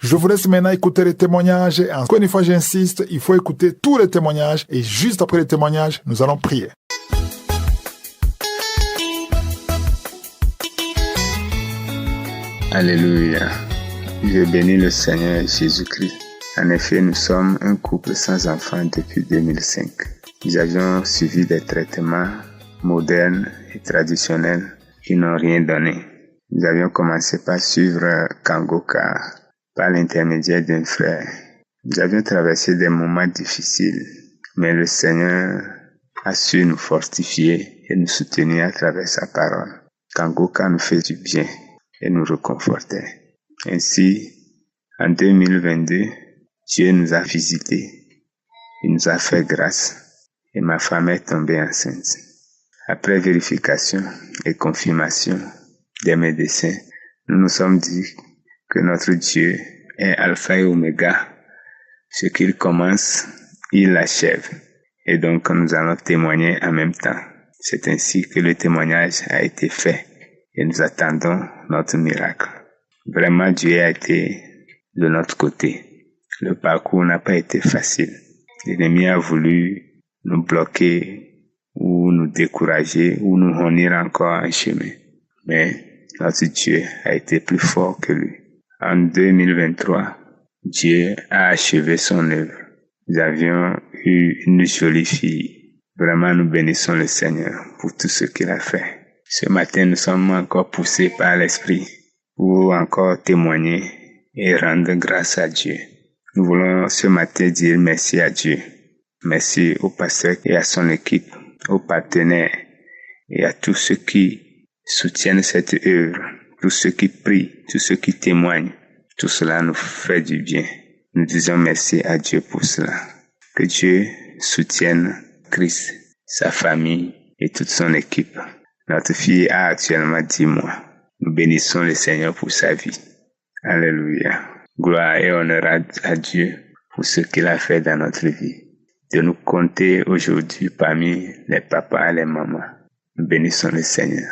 Je vous laisse maintenant écouter les témoignages. Et encore une fois, j'insiste, il faut écouter tous les témoignages. Et juste après les témoignages, nous allons prier. Alléluia. Je bénis le Seigneur Jésus-Christ. En effet, nous sommes un couple sans enfants depuis 2005. Nous avions suivi des traitements modernes et traditionnels qui n'ont rien donné. Nous avions commencé par suivre Kangoka par l'intermédiaire d'un frère. Nous avions traversé des moments difficiles, mais le Seigneur a su nous fortifier et nous soutenir à travers sa parole. Kangoka nous fait du bien et nous réconfortait. Ainsi, en 2022, Dieu nous a visités. Il nous a fait grâce et ma femme est tombée enceinte. Après vérification et confirmation des médecins, nous nous sommes dit que notre Dieu est Alpha et Oméga. Ce qu'il commence, il l'achève. Et donc, nous allons témoigner en même temps. C'est ainsi que le témoignage a été fait et nous attendons notre miracle. Vraiment, Dieu a été de notre côté. Le parcours n'a pas été facile. L'ennemi a voulu nous bloquer ou nous décourager ou nous revenir encore en chemin. Mais notre Dieu a été plus fort que lui. En 2023, Dieu a achevé son œuvre. Nous avions eu une jolie fille. Vraiment, nous bénissons le Seigneur pour tout ce qu'il a fait. Ce matin, nous sommes encore poussés par l'Esprit pour encore témoigner et rendre grâce à Dieu. Nous voulons ce matin dire merci à Dieu. Merci au pasteur et à son équipe, aux partenaires et à tous ceux qui soutiennent cette œuvre, tous ceux qui prient, tous ceux qui témoignent. Tout cela nous fait du bien. Nous disons merci à Dieu pour cela. Que Dieu soutienne Christ, sa famille et toute son équipe. Notre fille a actuellement 10 mois. Nous bénissons le Seigneur pour sa vie. Alléluia. Gloire et honneur à Dieu pour ce qu'il a fait dans notre vie. De nous compter aujourd'hui parmi les papas et les mamans. Nous bénissons le Seigneur.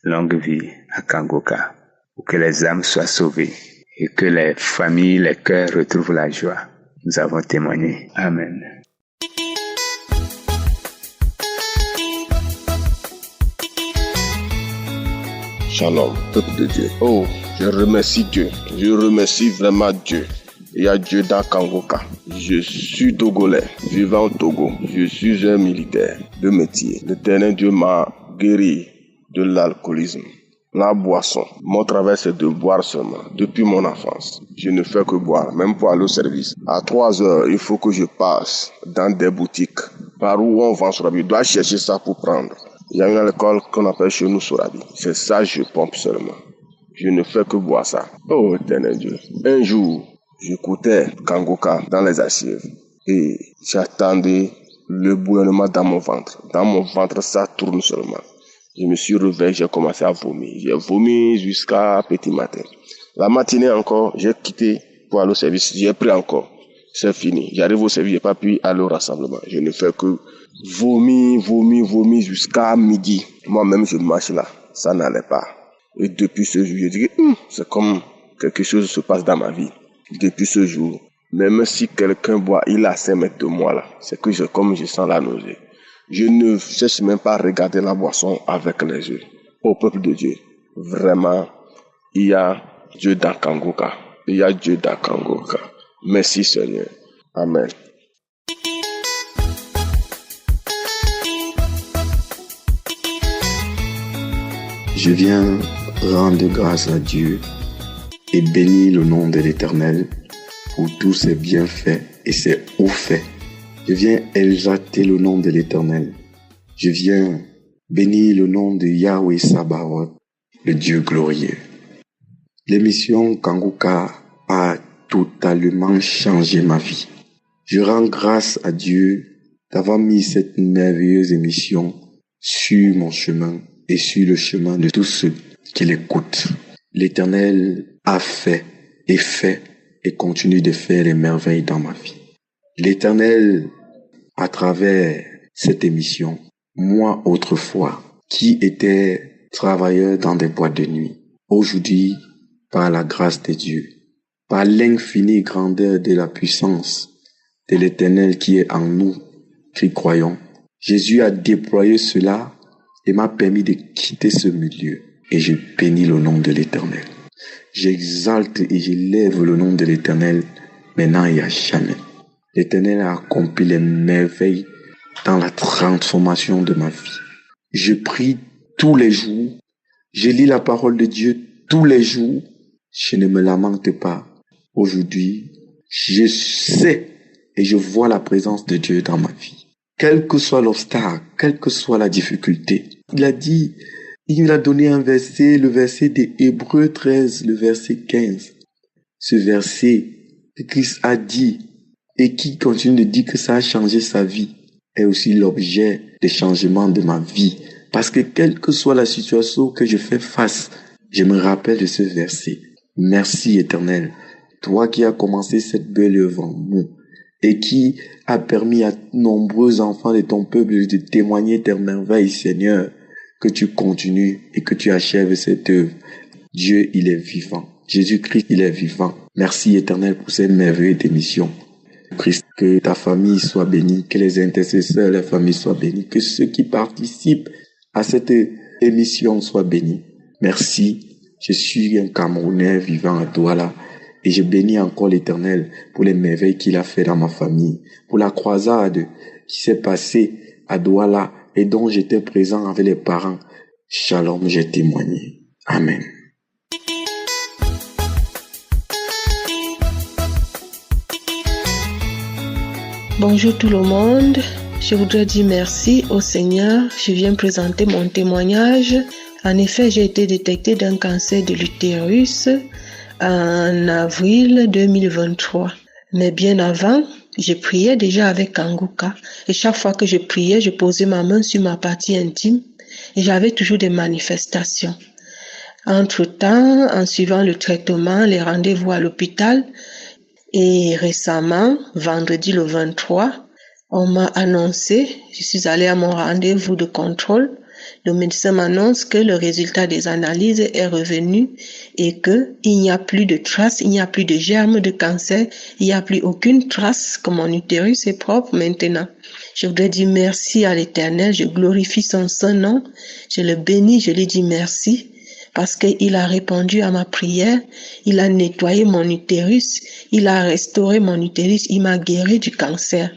Longue vie à Kangoka. Pour que les âmes soient sauvées et que les familles, les cœurs retrouvent la joie. Nous avons témoigné. Amen. Shalom, peuple de Dieu. Oh, je remercie Dieu. Je remercie vraiment Dieu. Il y a Dieu dans Kangoka. Je suis Togolais, vivant au Togo. Je suis un militaire de métier. L'Éternel Dieu m'a guéri de l'alcoolisme. La boisson. Mon travail, c'est de boire seulement. Depuis mon enfance, je ne fais que boire, même pour aller au service. À 3 heures, il faut que je passe dans des boutiques par où on vend Sorabi. Je dois chercher ça pour prendre. Il y a une alcool qu'on appelle chez nous Sorabi. C'est ça, je pompe seulement. Je ne fais que boire ça. Oh, éternel Dieu. Un jour, j'écoutais Kangoka dans les archives et j'attendais le bouillonnement dans mon ventre. Dans mon ventre, ça tourne seulement. Je me suis réveillé, j'ai commencé à vomir. J'ai vomi jusqu'à petit matin. La matinée encore, j'ai quitté pour aller au service. J'ai pris encore. C'est fini. J'arrive au service, j'ai pas pu aller au rassemblement. Je ne fais que vomir jusqu'à midi. Moi-même, je marche là. Ça n'allait pas. Et depuis ce jour, je dis, c'est comme quelque chose se passe dans ma vie. Depuis ce jour, même si quelqu'un boit, il a 5 mètres de moi là. C'est que comme je sens la nausée. Je ne cherche même pas à regarder la boisson avec les yeux. Au peuple de Dieu, vraiment, il y a Dieu dans Kangoka. Il y a Dieu dans Kangoka. Merci Seigneur. Amen. Je viens rendre grâce à Dieu et bénir le nom de l'Éternel pour tous ses bienfaits et ses hauts faits. Je viens exalter le nom de l'Éternel. Je viens bénir le nom de Yahweh Sabaoth, le Dieu glorieux. L'émission Kangoka a totalement changé ma vie. Je rends grâce à Dieu d'avoir mis cette merveilleuse émission sur mon chemin et sur le chemin de tous ceux qui l'écoutent. L'Éternel a fait et continue de faire les merveilles dans ma vie. L'Éternel, à travers cette émission, moi autrefois, qui étais travailleur dans des boîtes de nuit, aujourd'hui, par la grâce de Dieu, par l'infinie grandeur de la puissance de l'Éternel qui est en nous, qui croyons. Jésus a déployé cela et m'a permis de quitter ce milieu. Et je bénis le nom de l'Éternel. J'exalte et j'élève le nom de l'Éternel maintenant et à jamais. L'Éternel a accompli les merveilles dans la transformation de ma vie. Je prie tous les jours. Je lis la parole de Dieu tous les jours. Je ne me lamente pas. Aujourd'hui, je sais et je vois la présence de Dieu dans ma vie. Quel que soit l'obstacle, quelle que soit la difficulté. Il a donné un verset, le verset de Hébreux 13, le verset 15. Ce verset que Christ a dit et qui continue de dire que ça a changé sa vie est aussi l'objet des changements de ma vie. Parce que quelle que soit la situation que je fais face, je me rappelle de ce verset. Merci Éternel, toi qui as commencé cette belle œuvre en nous et qui a permis à nombreux enfants de ton peuple de témoigner tes merveilles, Seigneur, que tu continues et que tu achèves cette œuvre. Dieu, il est vivant. Jésus-Christ, il est vivant. Merci Éternel pour cette merveilleuse émission. Christ, que ta famille soit bénie, que les intercesseurs, les familles soient bénies, que ceux qui participent à cette émission soient bénis. Merci. Je suis un Camerounais vivant à Douala et je bénis encore l'Éternel pour les merveilles qu'il a fait dans ma famille, pour la croisade qui s'est passée à Douala et dont j'étais présent avec les parents. Shalom, j'ai témoigné. Amen. Bonjour tout le monde, je voudrais dire merci au Seigneur. Je viens présenter mon témoignage. En effet, j'ai été détectée d'un cancer de l'utérus en avril 2023. Mais bien avant, je priais déjà avec Kanguka. Et chaque fois que je priais, je posais ma main sur ma partie intime et j'avais toujours des manifestations. Entre-temps, en suivant le traitement, les rendez-vous à l'hôpital, et récemment, vendredi le 23, on m'a annoncé, je suis allée à mon rendez-vous de contrôle, le médecin m'annonce que le résultat des analyses est revenu et que il n'y a plus de traces, il n'y a plus de germes de cancer, il n'y a plus aucune trace, que mon utérus est propre maintenant. Je voudrais dire merci à l'Éternel, je glorifie son saint nom, je le bénis, je lui dis merci. Parce qu'il a répondu à ma prière, il a nettoyé mon utérus, il a restauré mon utérus, il m'a guéri du cancer.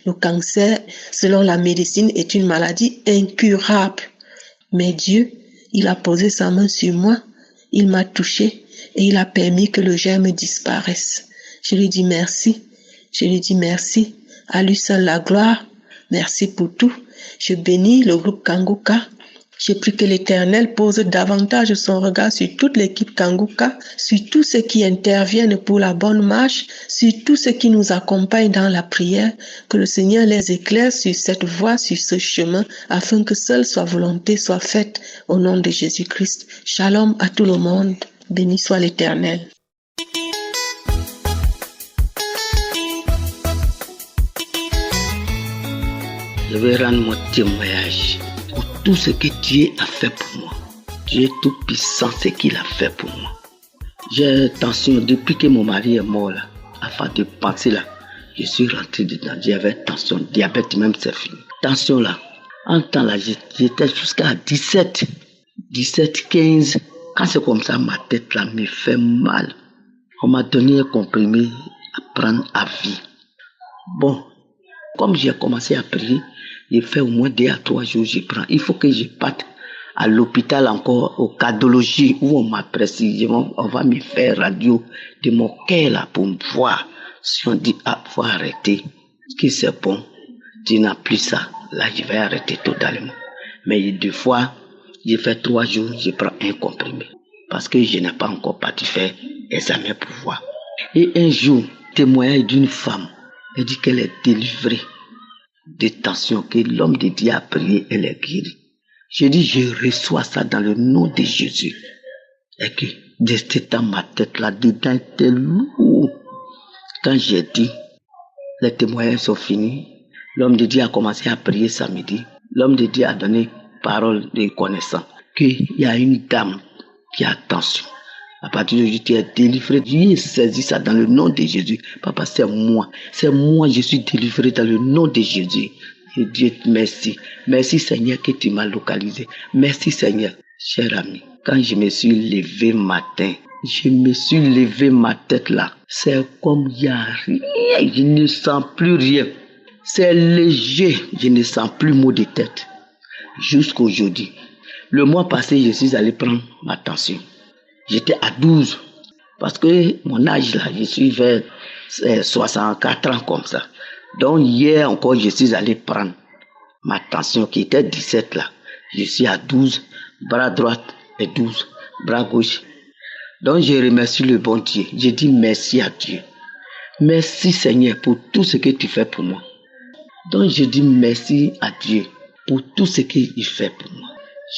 Le cancer, selon la médecine, est une maladie incurable. Mais Dieu, il a posé sa main sur moi, il m'a touché et il a permis que le germe disparaisse. Je lui dis merci, je lui dis merci, à lui seul la gloire, merci pour tout. Je bénis le groupe Kanguka. Je prie que l'Éternel pose davantage son regard sur toute l'équipe Kanguka, sur tous ceux qui interviennent pour la bonne marche, sur tous ceux qui nous accompagnent dans la prière, que le Seigneur les éclaire sur cette voie, sur ce chemin, afin que seule sa volonté soit faite au nom de Jésus-Christ. Shalom à tout le monde. Béni soit l'Éternel. Je vais rendre mon témoignage pour tout ce que Dieu a fait pour moi. Dieu est tout puissant, ce qu'il a fait pour moi. J'ai tension depuis que mon mari est mort là. Avant de penser là, je suis rentré dedans. J'avais tension, diabète même c'est fini. Tension là, en temps là, j'étais jusqu'à 17, 15. Quand c'est comme ça, ma tête là me fait mal. On m'a donné un comprimé à prendre à vie. Bon, comme j'ai commencé à prier, j'ai fait au moins 2 à 3 jours, je prends. Il faut que je parte à l'hôpital encore, au cardiologie, où on m'a précisément, on va me faire radio de mon cœur là pour me voir. Si on dit, ah, faut arrêter, que c'est bon, tu n'as plus ça, là je vais arrêter totalement. Mais 2 fois, j'ai fait 3 jours, je prends un comprimé. Parce que je n'ai pas encore parti faire examen pour voir. Et un jour, témoignage d'une femme, elle dit qu'elle est délivrée de tension, que l'homme de Dieu a prié, elle est guérie. Je dis, je reçois ça dans le nom de Jésus. Et que, c'était dans ma tête là, dedans était lourd. Quand j'ai dit, les témoignages sont finis, l'homme de Dieu a commencé à prier samedi. L'homme de Dieu a donné parole de connaissance qu'il y a une dame qui a tension. À partir d'aujourd'hui, tu es délivré. J'ai saisi ça dans le nom de Jésus. Papa, c'est moi. C'est moi, je suis délivré dans le nom de Jésus. Et Dieu, merci. Merci Seigneur que tu m'as localisé. Merci Seigneur. Cher ami, quand je me suis levé matin, je me suis levé ma tête là. C'est comme il n'y a rien. Je ne sens plus rien. C'est léger. Je ne sens plus maux de tête. Jusqu'aujourd'hui. Le mois passé, je suis allé prendre ma tension. J'étais à 12. Parce que mon âge là, je suis vers 64 ans comme ça. Donc hier encore, je suis allé prendre ma tension qui était 17 là. Je suis à 12, bras droit et 12, bras gauche. Donc je remercie le bon Dieu. Je dis merci à Dieu. Merci Seigneur pour tout ce que tu fais pour moi. Donc je dis merci à Dieu pour tout ce qu'il fait pour moi.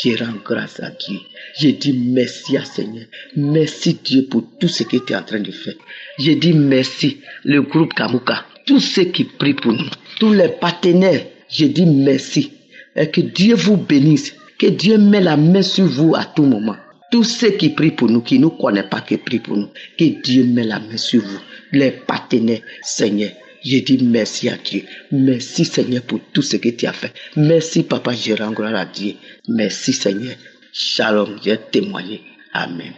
Je rends grâce à Dieu. Je dis merci à Seigneur. Merci Dieu pour tout ce que tu es en train de faire. Je dis merci le groupe Kanguka. Tous ceux qui prient pour nous, tous les partenaires, je dis merci. Et que Dieu vous bénisse. Que Dieu met la main sur vous à tout moment. Tous ceux qui prient pour nous, qui ne nous connaissent pas, qui prient pour nous, que Dieu met la main sur vous. Les partenaires, Seigneur, je dis merci à Dieu. Merci Seigneur pour tout ce que tu as fait. Merci Papa, je rends gloire à Dieu. Merci Seigneur. Shalom, j'ai témoigné. Amen.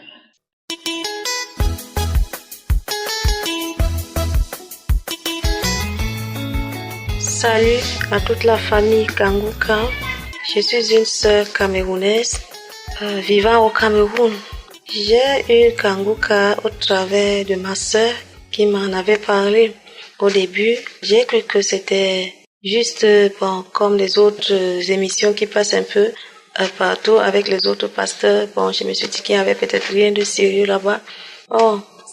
Salut à toute la famille Kanguka. Je suis une sœur camerounaise vivant au Cameroun. J'ai eu Kanguka au travers de ma sœur qui m'en avait parlé. Au début, j'ai cru que c'était juste comme les autres émissions qui passent un peu partout avec les autres pasteurs. Je me suis dit qu'il n'y avait peut-être rien de sérieux là-bas.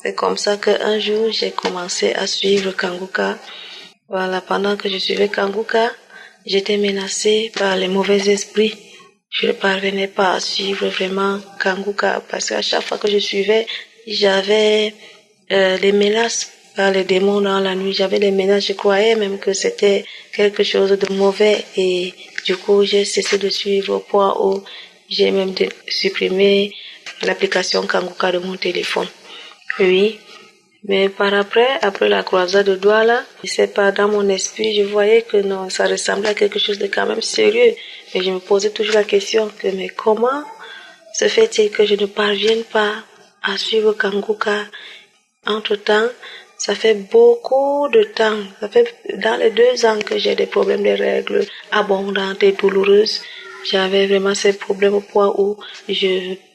C'est comme ça qu'un jour, j'ai commencé à suivre Kanguka. Voilà, pendant que je suivais Kanguka, j'étais menacée par les mauvais esprits. Je ne parvenais pas à suivre vraiment Kanguka parce qu'à chaque fois que je suivais, j'avais les menaces par les démons dans la nuit. J'avais les menaces, je croyais même que c'était quelque chose de mauvais et du coup, j'ai cessé de suivre au point où j'ai même supprimé l'application Kanguka de mon téléphone. Oui. Mais après la croisade de Douala, je sais pas, dans mon esprit, je voyais que non, ça ressemblait à quelque chose de quand même sérieux. Mais je me posais toujours la question mais comment se fait-il que je ne parvienne pas à suivre Kanguka? Entre-temps, ça fait beaucoup de temps. Ça fait dans les 2 ans que j'ai des problèmes de règles abondantes et douloureuses. J'avais vraiment ces problèmes au point où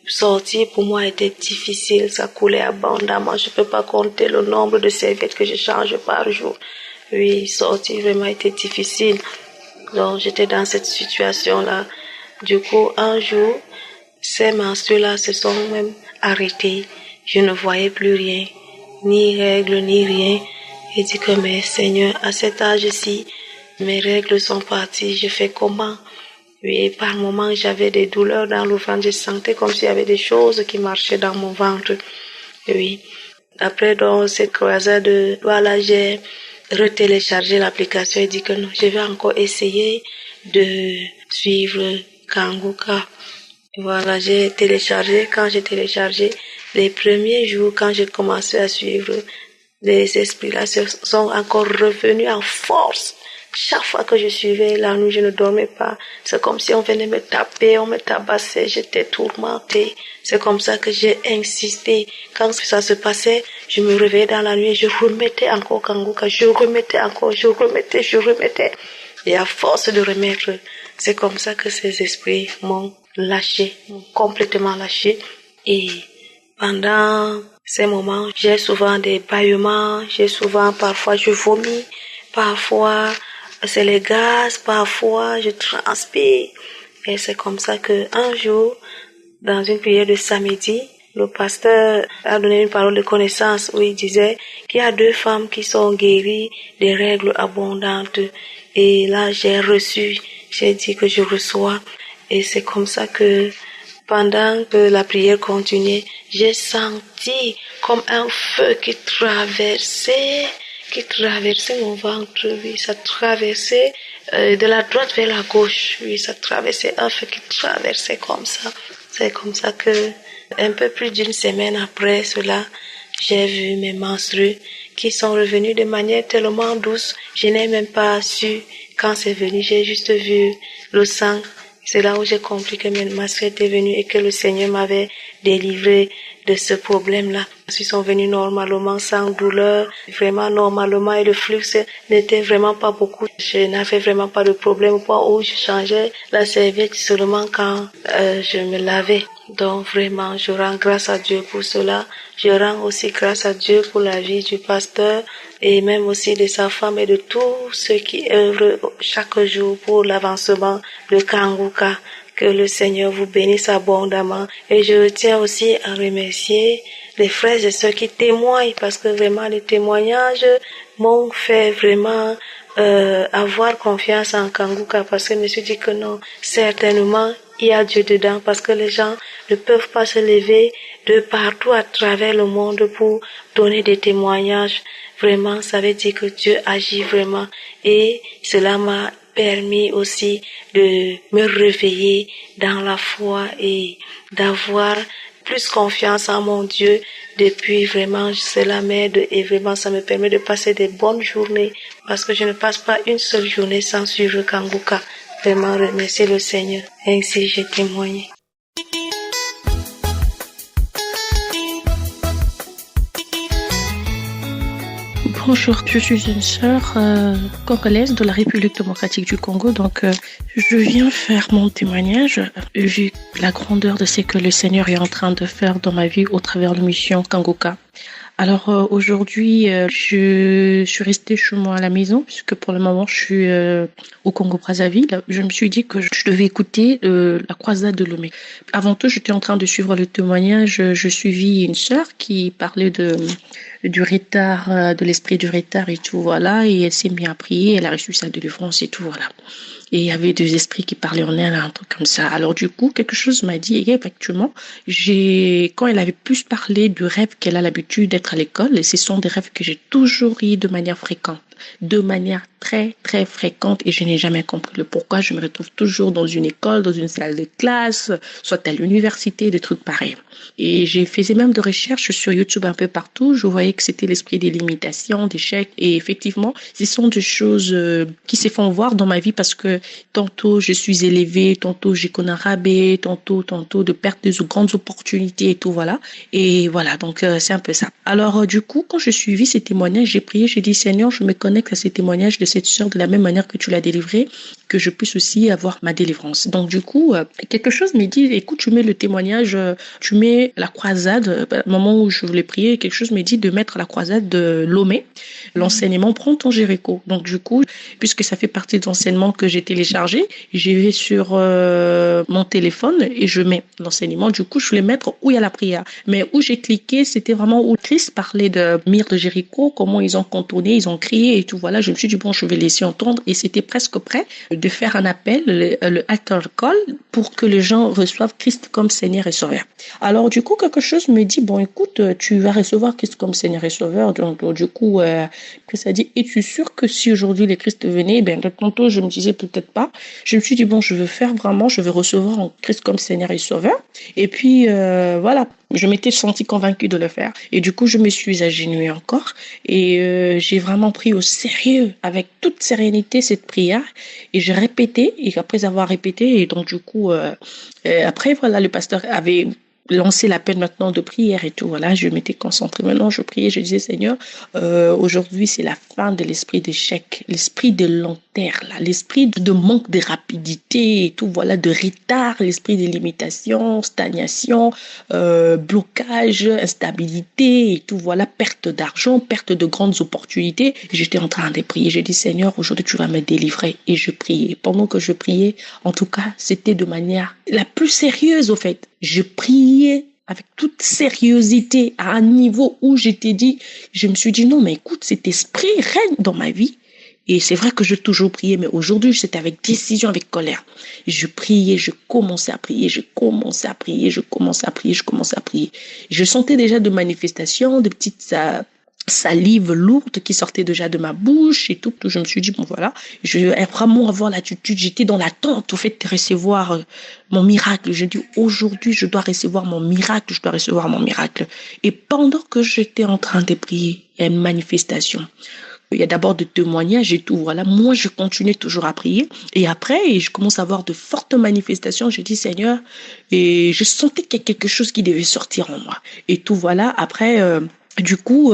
sortir pour moi était difficile, ça coulait abondamment. Je peux pas compter le nombre de serviettes que je change par jour. Oui, sortir vraiment était difficile. Donc j'étais dans cette situation-là. Du coup, un jour, ces menstrues-là se sont même arrêtées. Je ne voyais plus rien, ni règles, ni rien. Et dit que mais Seigneur, à cet âge-ci, mes règles sont parties. Je fais comment? Oui, par moments, j'avais des douleurs dans le ventre. Je sentais comme s'il y avait des choses qui marchaient dans mon ventre. Oui. Après, dans cette croisade de Douala, j'ai retéléchargé l'application et dit que non, je vais encore essayer de suivre Kanguka. Voilà, j'ai téléchargé. Quand j'ai téléchargé, les premiers jours, quand j'ai commencé à suivre, les esprits-là sont encore revenus en force. Chaque fois que je suivais la nuit, je ne dormais pas. C'est comme si on venait me taper, on me tabassait, j'étais tourmentée. C'est comme ça que j'ai insisté. Quand ça se passait, je me réveillais dans la nuit, je remettais encore Kanguka, je remettais. Et à force de remettre, c'est comme ça que ces esprits m'ont lâché, m'ont complètement lâché. Et pendant ces moments, j'ai souvent des bâillements, parfois je vomis, parfois c'est les gaz, parfois je transpire. Et c'est comme ça que un jour, dans une prière de samedi, le pasteur a donné une parole de connaissance où il disait qu'il y a 2 femmes qui sont guéries des règles abondantes. Et là, j'ai dit que je reçois. Et c'est comme ça que pendant que la prière continuait, j'ai senti comme un feu qui traversait mon ventre, oui, ça traversait de la droite vers la gauche, oui, ça traversait un feu qui traversait comme ça. C'est comme ça que Un peu plus d'une semaine après cela, j'ai vu mes menstrues qui sont revenues de manière tellement douce. Je n'ai même pas su quand c'est venu. J'ai juste vu le sang. C'est là où j'ai compris que mes menstrues étaient venues et que le Seigneur m'avait délivré de ce problème-là. Ils sont venus normalement, sans douleur, vraiment normalement, et le flux n'était vraiment pas beaucoup. Je n'avais vraiment pas de problème au point où je changeais la serviette seulement quand je me lavais. Donc vraiment, je rends grâce à Dieu pour cela. Je rends aussi grâce à Dieu pour la vie du pasteur et même aussi de sa femme et de tous ceux qui œuvrent chaque jour pour l'avancement de Kanguka. Que le Seigneur vous bénisse abondamment. Et je tiens aussi à remercier les frères et sœurs qui témoignent, parce que vraiment les témoignages m'ont fait vraiment avoir confiance en Kanguka, parce que je me suis dit que non, certainement il y a Dieu dedans, parce que les gens ne peuvent pas se lever de partout à travers le monde pour donner des témoignages. Vraiment, ça veut dire que Dieu agit vraiment, et cela m'a permis aussi de me réveiller dans la foi et d'avoir plus confiance en mon Dieu. Depuis, vraiment, cela m'aide et vraiment, ça me permet de passer des bonnes journées, parce que je ne passe pas une seule journée sans suivre Kanguka. Vraiment remercier le Seigneur. Ainsi, j'ai témoigné. Bonjour, je suis une sœur congolaise de la République démocratique du Congo. Donc, je viens faire mon témoignage vu la grandeur de ce que le Seigneur est en train de faire dans ma vie au travers de la mission Kanguka. Alors aujourd'hui, je suis restée chez moi à la maison puisque pour le moment je suis au Congo-Brazzaville. Je me suis dit que je devais écouter la croisade de Lomé. Avant tout, j'étais en train de suivre le témoignage. Je suivis une sœur qui parlait du retard, de l'esprit du retard et tout, voilà. Et elle s'est mise à prier, elle a reçu sa délivrance et tout, voilà. Et il y avait deux esprits qui parlaient en elle, un truc comme ça. Alors du coup, quelque chose m'a dit, et effectivement, quand elle avait plus parlé du rêve qu'elle a l'habitude d'être à l'école, et ce sont des rêves que j'ai toujours eu de manière fréquente, de manière très, très fréquente, et je n'ai jamais compris le pourquoi. Je me retrouve toujours dans une école, dans une salle de classe, soit à l'université, des trucs pareils. Et j'ai fait même des recherches sur YouTube un peu partout. Je voyais que c'était l'esprit des limitations, d'échecs. Et effectivement, ce sont des choses qui se font voir dans ma vie parce que tantôt je suis élevée, tantôt j'ai connu un rabais, tantôt de perte de grandes opportunités et tout, voilà. Et voilà, donc c'est un peu ça. Alors du coup, quand j'ai suivi ces témoignages, j'ai prié, j'ai dit Seigneur, je me connecte à ces témoignages de cette sœur de la même manière que tu l'as délivrée, que je puisse aussi avoir ma délivrance. Donc du coup, quelque chose me dit, écoute, tu mets le témoignage, tu mets la croisade, au moment où je voulais prier, quelque chose me dit de mettre la croisade de Lomé, l'enseignement Prends ton Jéricho. Donc du coup, puisque ça fait partie de l'enseignement que j'ai téléchargé, je vais sur mon téléphone et je mets l'enseignement. Du coup, je voulais mettre où il y a la prière. Mais où j'ai cliqué, c'était vraiment où Christ parlait de mire de Jéricho, comment ils ont contourné, ils ont crié et tout. Voilà, je me suis dit, bon, je vais laisser entendre. Et c'était presque prêt de faire un appel, le altar call, pour que les gens reçoivent Christ comme Seigneur et Sauveur. Alors du coup, quelque chose me dit, bon, écoute, tu vas recevoir Christ comme Seigneur et Sauveur. Donc du coup, Christ a dit, es-tu sûr que si aujourd'hui le Christ venait, ben tantôt je me disais peut-être pas. Je me suis dit, bon, je vais recevoir en Christ comme Seigneur et Sauveur. Et puis voilà, je m'étais sentie convaincue de le faire. Et du coup, je me suis agenouillée encore et j'ai vraiment pris au sérieux, avec toute sérénité, cette prière. Et j'ai répété, et après avoir répété, et donc du coup, après, voilà, le pasteur avait lancé l'appel maintenant de prière et tout. Voilà, je m'étais concentrée. Maintenant, je priais, je disais, Seigneur, aujourd'hui, c'est la fin de l'esprit d'échec, l'esprit de lenteur, là, l'esprit de manque de rapidité et tout, voilà, de retard, l'esprit de limitation, stagnation, blocage, instabilité et tout, voilà, perte d'argent, perte de grandes opportunités. J'étais en train de prier. J'ai dit, Seigneur, aujourd'hui, tu vas me délivrer. Et je priais. Pendant que je priais, en tout cas, c'était de manière la plus sérieuse, au fait. Je priais avec toute sérieuxité à un niveau où je me suis dit, non, mais écoute, cet esprit règne dans ma vie. Et c'est vrai que je toujours prié, mais aujourd'hui, c'était avec décision, avec colère. Je priais, je commençais à prier. Je sentais déjà de manifestations, de petites salive lourde qui sortait déjà de ma bouche et tout. Je me suis dit, bon voilà, je vais vraiment avoir l'attitude. J'étais dans l'attente, au fait, de recevoir mon miracle. Je dis, aujourd'hui, je dois recevoir mon miracle, je dois recevoir mon miracle. Et pendant que j'étais en train de prier, il y a une manifestation. Il y a d'abord des témoignages et tout, voilà. Moi, je continuais toujours à prier. Et après, je commence à avoir de fortes manifestations. Je dis, Seigneur, et je sentais qu'il y a quelque chose qui devait sortir en moi. Et tout, voilà. Après, du coup,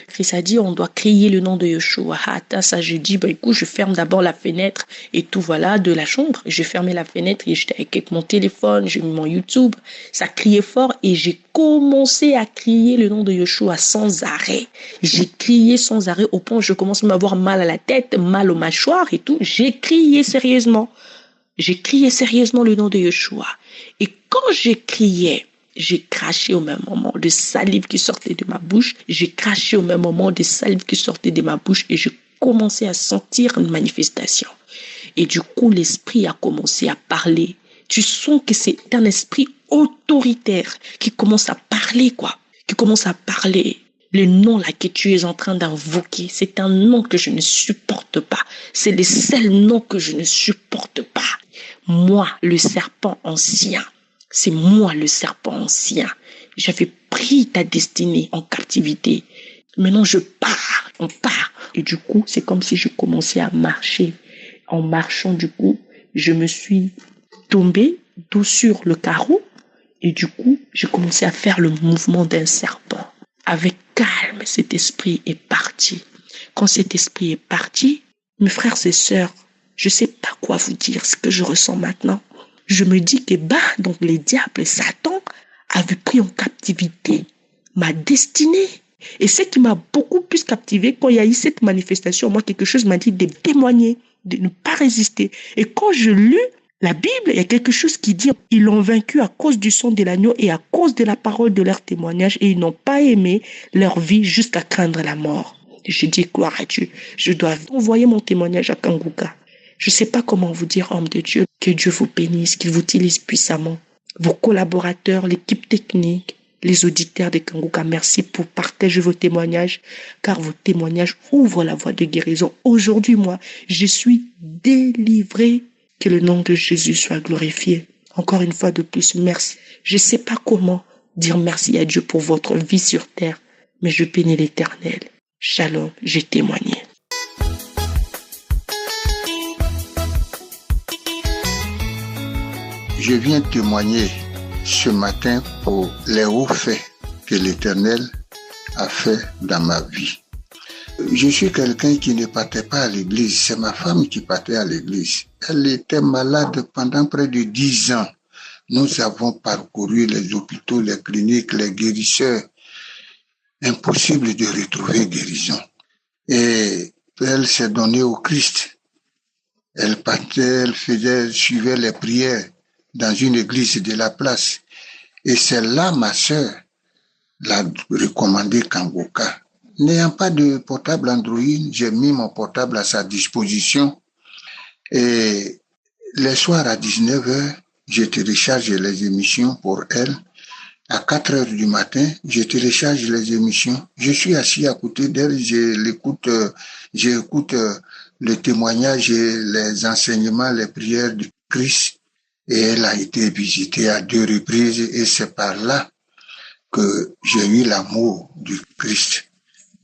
Chris a dit, on doit crier le nom de Yeshua. Ça, je dis, écoute, je ferme d'abord la fenêtre et tout, voilà, de la chambre. J'ai fermé la fenêtre et j'étais avec mon téléphone, j'ai mis mon YouTube. Ça criait fort et j'ai commencé à crier le nom de Yeshua sans arrêt. J'ai crié sans arrêt au point où je commence à avoir mal à la tête, mal aux mâchoires et tout. J'ai crié sérieusement. J'ai crié sérieusement le nom de Yeshua. Et quand j'ai crié, j'ai craché au même moment de salive qui sortait de ma bouche. J'ai craché au même moment de salive qui sortait de ma bouche et je commençais à sentir une manifestation. Et du coup, l'esprit a commencé à parler. Tu sens que c'est un esprit autoritaire qui commence à parler, quoi. Qui commence à parler. Le nom là que tu es en train d'invoquer, c'est un nom que je ne supporte pas. C'est le seul nom que je ne supporte pas. Moi, le serpent ancien. C'est moi le serpent ancien. J'avais pris ta destinée en captivité. Maintenant, je pars, on part. Et du coup, c'est comme si je commençais à marcher. En marchant, du coup, je me suis tombée dos sur le carreau. Et du coup, j'ai commencé à faire le mouvement d'un serpent. Avec calme, cet esprit est parti. Quand cet esprit est parti, mes frères et sœurs, je ne sais pas quoi vous dire, ce que je ressens maintenant. Je me dis que donc les diables, Satan, avaient pris en captivité ma destinée. Et ce qui m'a beaucoup plus captivé, quand il y a eu cette manifestation, moi, quelque chose m'a dit de témoigner, de ne pas résister. Et quand je lus la Bible, il y a quelque chose qui dit ils l'ont vaincu à cause du sang de l'agneau et à cause de la parole de leur témoignage et ils n'ont pas aimé leur vie jusqu'à craindre la mort. Et je dis gloire à Dieu. Je dois envoyer mon témoignage à Kanguka. Je ne sais pas comment vous dire, homme de Dieu, que Dieu vous bénisse, qu'il vous utilise puissamment. Vos collaborateurs, l'équipe technique, les auditeurs de Kanguka, merci pour partager vos témoignages, car vos témoignages ouvrent la voie de guérison. Aujourd'hui, moi, je suis délivré. Que le nom de Jésus soit glorifié. Encore une fois de plus, merci. Je ne sais pas comment dire merci à Dieu pour votre vie sur terre, mais je bénis l'Éternel. Shalom, j'ai témoigné. Je viens témoigner ce matin pour les hauts faits que l'Éternel a fait dans ma vie. Je suis quelqu'un qui ne partait pas à l'église. C'est ma femme qui partait à l'église. Elle était malade pendant près de 10 ans. Nous avons parcouru les hôpitaux, les cliniques, les guérisseurs. Impossible de retrouver guérison. Et elle s'est donnée au Christ. Elle partait, suivait les prières dans une église de la place. Et c'est là, ma sœur l'a recommandé Kanguka. N'ayant pas de portable Android, j'ai mis mon portable à sa disposition. Et les soirs à 19h, je télécharge les émissions pour elle. À 4h du matin, je télécharge les émissions. Je suis assis à côté d'elle, j'écoute le témoignage et les enseignements, les prières du Christ. Et elle a été visitée à 2 reprises et c'est par là que j'ai eu l'amour du Christ.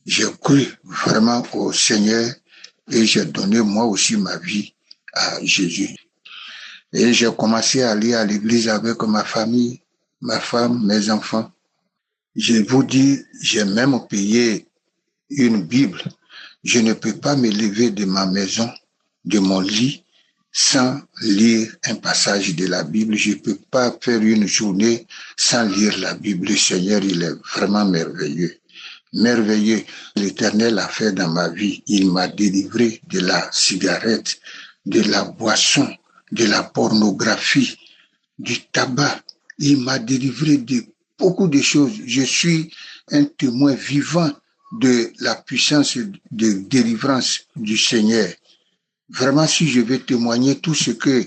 J'ai cru vraiment au Seigneur et j'ai donné moi aussi ma vie à Jésus. Et j'ai commencé à aller à l'église avec ma famille, ma femme, mes enfants. Je vous dis, j'ai même payé une Bible. Je ne peux pas me lever de ma maison, de mon lit, sans lire un passage de la Bible. Je ne peux pas faire une journée sans lire la Bible. Le Seigneur, il est vraiment merveilleux. Merveilleux. L'Éternel a fait dans ma vie. Il m'a délivré de la cigarette, de la boisson, de la pornographie, du tabac. Il m'a délivré de beaucoup de choses. Je suis un témoin vivant de la puissance de délivrance du Seigneur. Vraiment, si je vais témoigner tout ce que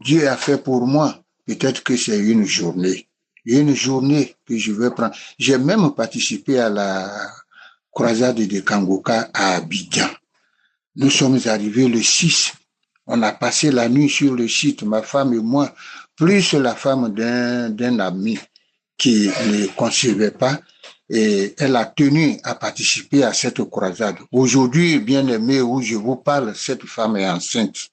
Dieu a fait pour moi, peut-être que c'est une journée que je vais prendre. J'ai même participé à croisade de Kangoka à Abidjan. Nous sommes arrivés le 6. On a passé la nuit sur le site, ma femme et moi, plus la femme d'un ami qui ne concevait pas, et elle a tenu à participer à cette croisade. Aujourd'hui, bien aimé, où je vous parle, cette femme est enceinte.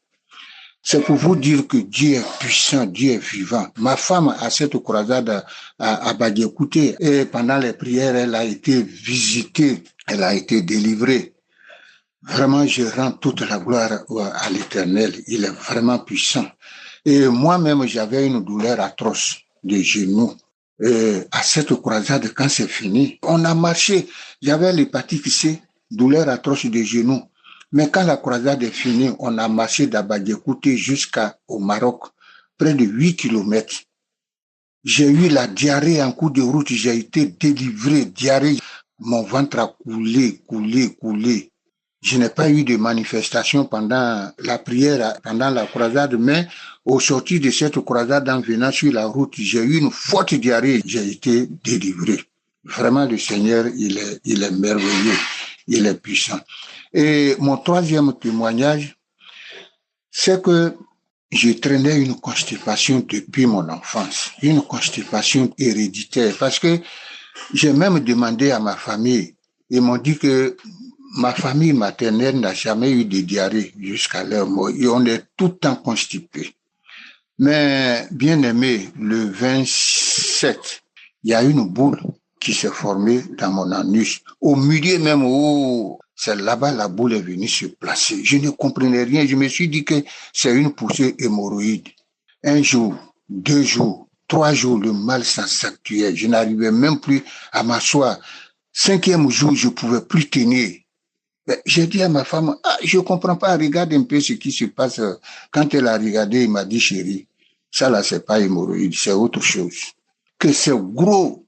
C'est pour vous dire que Dieu est puissant, Dieu est vivant. Ma femme, à cette croisade à Badiekouté, et pendant les prières, elle a été visitée, elle a été délivrée. Vraiment, je rends toute la gloire à l'Éternel. Il est vraiment puissant. Et moi-même, j'avais une douleur atroce de genoux. À cette croisade, quand c'est fini, on a marché. J'avais l'hépatite C, douleur atroce de genoux. Mais quand la croisade est finie, on a marché d'Abadiekouté jusqu'au Maroc, près de 8 kilomètres. J'ai eu la diarrhée en cours de route, j'ai été délivré, diarrhée. Mon ventre a coulé. Je n'ai pas eu de manifestation pendant la prière, pendant la croisade, mais au sortir de cette croisade, en venant sur la route, j'ai eu une forte diarrhée, j'ai été délivré. Vraiment, le Seigneur, il est merveilleux, il est puissant. Et mon troisième témoignage, c'est que je traînais une constipation depuis mon enfance, une constipation héréditaire, parce que j'ai même demandé à ma famille, ils m'ont dit que ma famille maternelle n'a jamais eu de diarrhée jusqu'à leur mort, et on est tout le temps constipé. Mais bien aimé, le 27, il y a une boule qui s'est formée dans mon anus, au milieu même où c'est là-bas la boule est venue se placer. Je ne comprenais rien. Je me suis dit que c'est une poussée hémorroïde. 1 jour, 2 jours, 3 jours, le mal s'accentuait. Je n'arrivais même plus à m'asseoir. 5e jour, je ne pouvais plus tenir. J'ai dit à ma femme, je ne comprends pas, regarde un peu ce qui se passe. Quand elle a regardé, il m'a dit, chérie, ça là, c'est pas hémorroïde, c'est autre chose. Que c'est gros,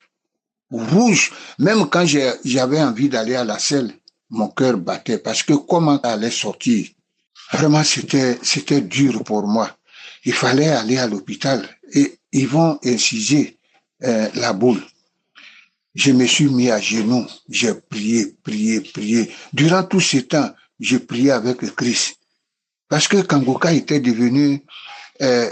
rouge. Même quand j'avais envie d'aller à la selle, mon cœur battait parce que comment allait sortir? Vraiment, c'était dur pour moi. Il fallait aller à l'hôpital et ils vont inciser la boule. Je me suis mis à genoux, j'ai prié. Durant tout ce temps, j'ai prié avec Christ. Parce que Kangoka était devenu,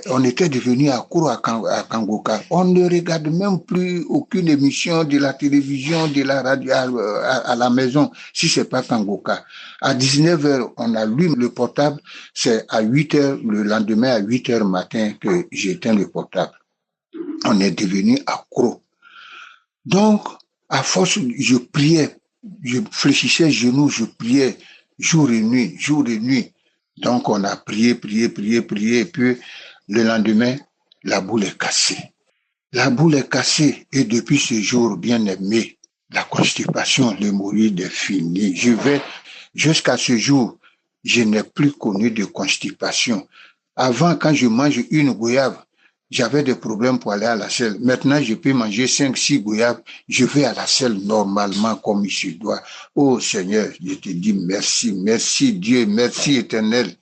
on était devenu accro à Kangoka. On ne regarde même plus aucune émission de la télévision, de la radio à la maison, si c'est pas Kangoka. À 19h, on allume le portable, c'est à 8h, le lendemain à 8h matin que j'éteins le portable. On est devenu accro. Donc, à force, je priais, je fléchissais genoux, je priais jour et nuit. Donc, on a prié, et puis le lendemain, la boule est cassée. La boule est cassée, et depuis ce jour, bien aimé, la constipation, l'hémorroïde est finie. Jusqu'à ce jour, je n'ai plus connu de constipation. Avant, quand je mange une goyave, j'avais des problèmes pour aller à la selle. Maintenant, je peux manger 5-6 goyaves. Je vais à la selle normalement comme il se doit. Oh Seigneur, je te dis merci Dieu, merci Éternel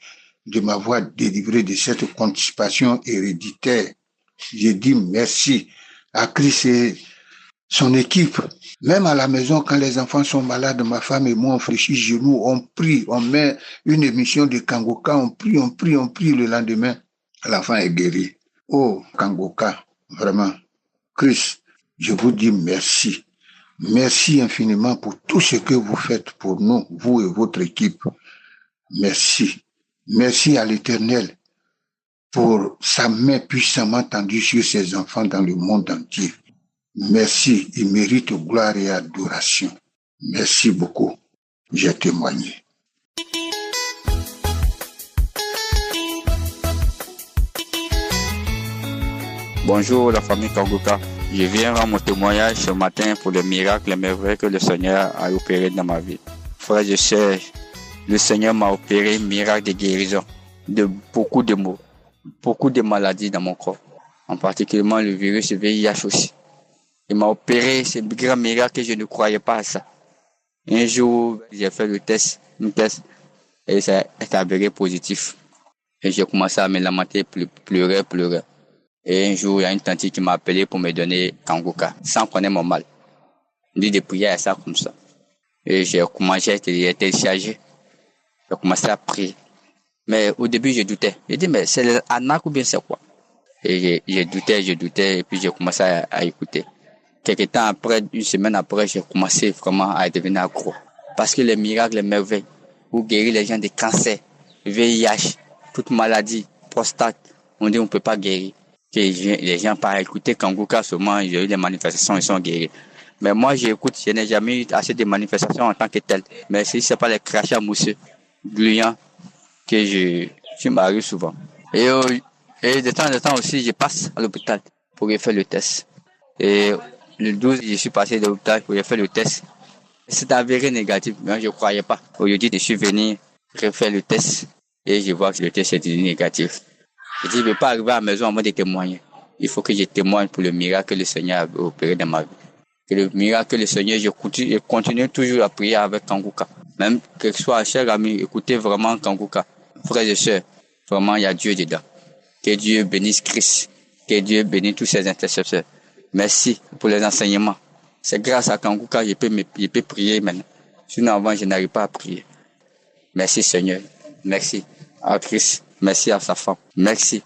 de m'avoir délivré de cette constipation héréditaire. Je dis merci à Christ et son équipe. Même à la maison, quand les enfants sont malades, ma femme et moi, on fléchit genoux, on prie, on met une émission de Kangoka, on prie. Le lendemain, l'enfant est guéri. Oh, Kangoka, vraiment, Christ, je vous dis merci. Merci infiniment pour tout ce que vous faites pour nous, vous et votre équipe. Merci. Merci à l'Éternel pour sa main puissamment tendue sur ses enfants dans le monde entier. Merci, il mérite gloire et adoration. Merci beaucoup. J'ai témoigné. Bonjour la famille Kangoka. Je viens rendre mon témoignage ce matin pour le miracle et merveille que le Seigneur a opéré dans ma vie. Frères et sœurs, le Seigneur m'a opéré miracle de guérison de beaucoup de maux, beaucoup de maladies dans mon corps, en particulier le virus VIH aussi. Il m'a opéré, c'est un grand miracle que je ne croyais pas à ça. Un jour, j'ai fait le test, et ça est avéré positif. Et j'ai commencé à me lamenter, pleurer. Et un jour, il y a une tante qui m'a appelé pour me donner Kangoka, sans connaître mon mal. Elle dit de prier à ça comme ça. Et j'ai téléchargé. J'ai commencé à prier. Mais au début, je doutais. J'ai dit, mais c'est l'arnaque ou bien c'est quoi? Et je doutais, et puis j'ai commencé à écouter. Quelque temps après, une semaine après, j'ai commencé vraiment à devenir accro. Parce que les miracles, les merveilles, pour guérir les gens des cancers, VIH, toute maladie, prostate, on dit on ne peut pas guérir. Que les gens par écouter Kanguka seulement, il y a eu des manifestations, ils sont guéris. Mais moi, j'écoute, je n'ai jamais eu assez de manifestations en tant que tel. Mais si ce n'est pas les crachats mousseux, gluants, que je m'arrive souvent. Et de temps en temps aussi, je passe à l'hôpital pour faire le test. Et le 12, je suis passé à l'hôpital pour faire le test. C'est avéré négatif, mais je ne croyais pas. Aujourd'hui, je suis venu refaire le test et je vois que le test est négatif. Je dis, je ne vais pas arriver à la maison à moi de témoigner. Il faut que je témoigne pour le miracle que le Seigneur a opéré dans ma vie. Que le miracle que le Seigneur, je continue toujours à prier avec Kanguka. Même que ce soit, chers amis, écoutez vraiment Kanguka. Frères et sœurs, vraiment, il y a Dieu dedans. Que Dieu bénisse Christ. Que Dieu bénisse tous ses intercesseurs. Merci pour les enseignements. C'est grâce à Kanguka que je peux prier maintenant. Sinon, avant, je n'arrive pas à prier. Merci Seigneur. Merci à Christ. Merci à sa femme. Merci.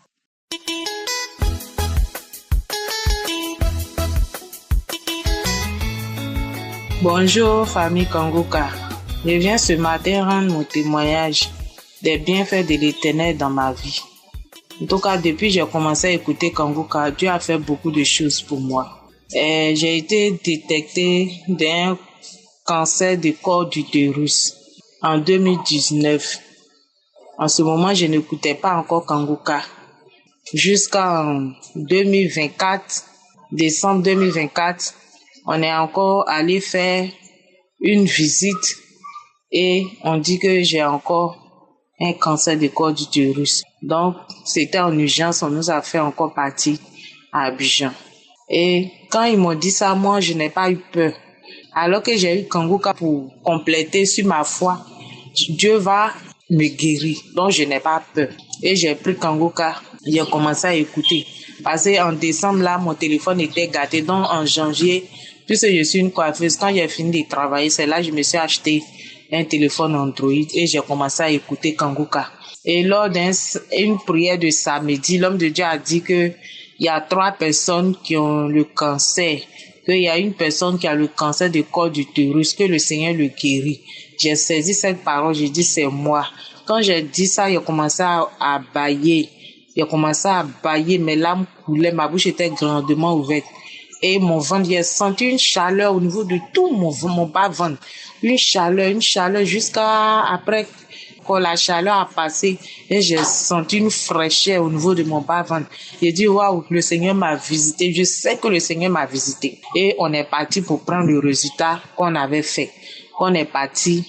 Bonjour famille Kanguka. Je viens ce matin rendre mon témoignage des bienfaits de l'Éternel dans ma vie. En tout cas, depuis que j'ai commencé à écouter Kanguka, Dieu a fait beaucoup de choses pour moi. J'ai été détectée d'un cancer du col de l'utérus en 2019. En ce moment, je n'écoutais pas encore Kanguka. Jusqu'en 2024, décembre 2024, on est encore allé faire une visite et on dit que j'ai encore un cancer du col de l'utérus. Donc, c'était en urgence, on nous a fait encore partir à Abidjan. Et quand ils m'ont dit ça, moi, je n'ai pas eu peur. Alors que j'ai eu Kanguka pour compléter sur ma foi, Dieu va me guérir. Donc, je n'ai pas peur. Et j'ai pris Kanguka, j'ai commencé à écouter. Parce qu'en décembre, là, mon téléphone était gâté. Donc, en janvier, puisque je suis une coiffeuse, quand j'ai fini de travailler, c'est là que je me suis acheté un téléphone Android et j'ai commencé à écouter Kanguka. Et lors d'une prière de samedi, l'homme de Dieu a dit que il y a 3 personnes qui ont le cancer, qu'il y a une personne qui a le cancer du col de l'utérus, que le Seigneur le guérit. J'ai saisi cette parole, j'ai dit c'est moi. Quand j'ai dit ça, il a commencé à bailler. Il a commencé à bailler, mes larmes coulaient, ma bouche était grandement ouverte. Et mon ventre, j'ai senti une chaleur au niveau de tout mon bas-ventre. Une chaleur jusqu'à après quand la chaleur a passé et j'ai senti une fraîcheur au niveau de mon bas-ventre. J'ai dit, waouh, le Seigneur m'a visité. Je sais que le Seigneur m'a visité. Et on est parti pour prendre le résultat qu'on avait fait. Quand on est parti,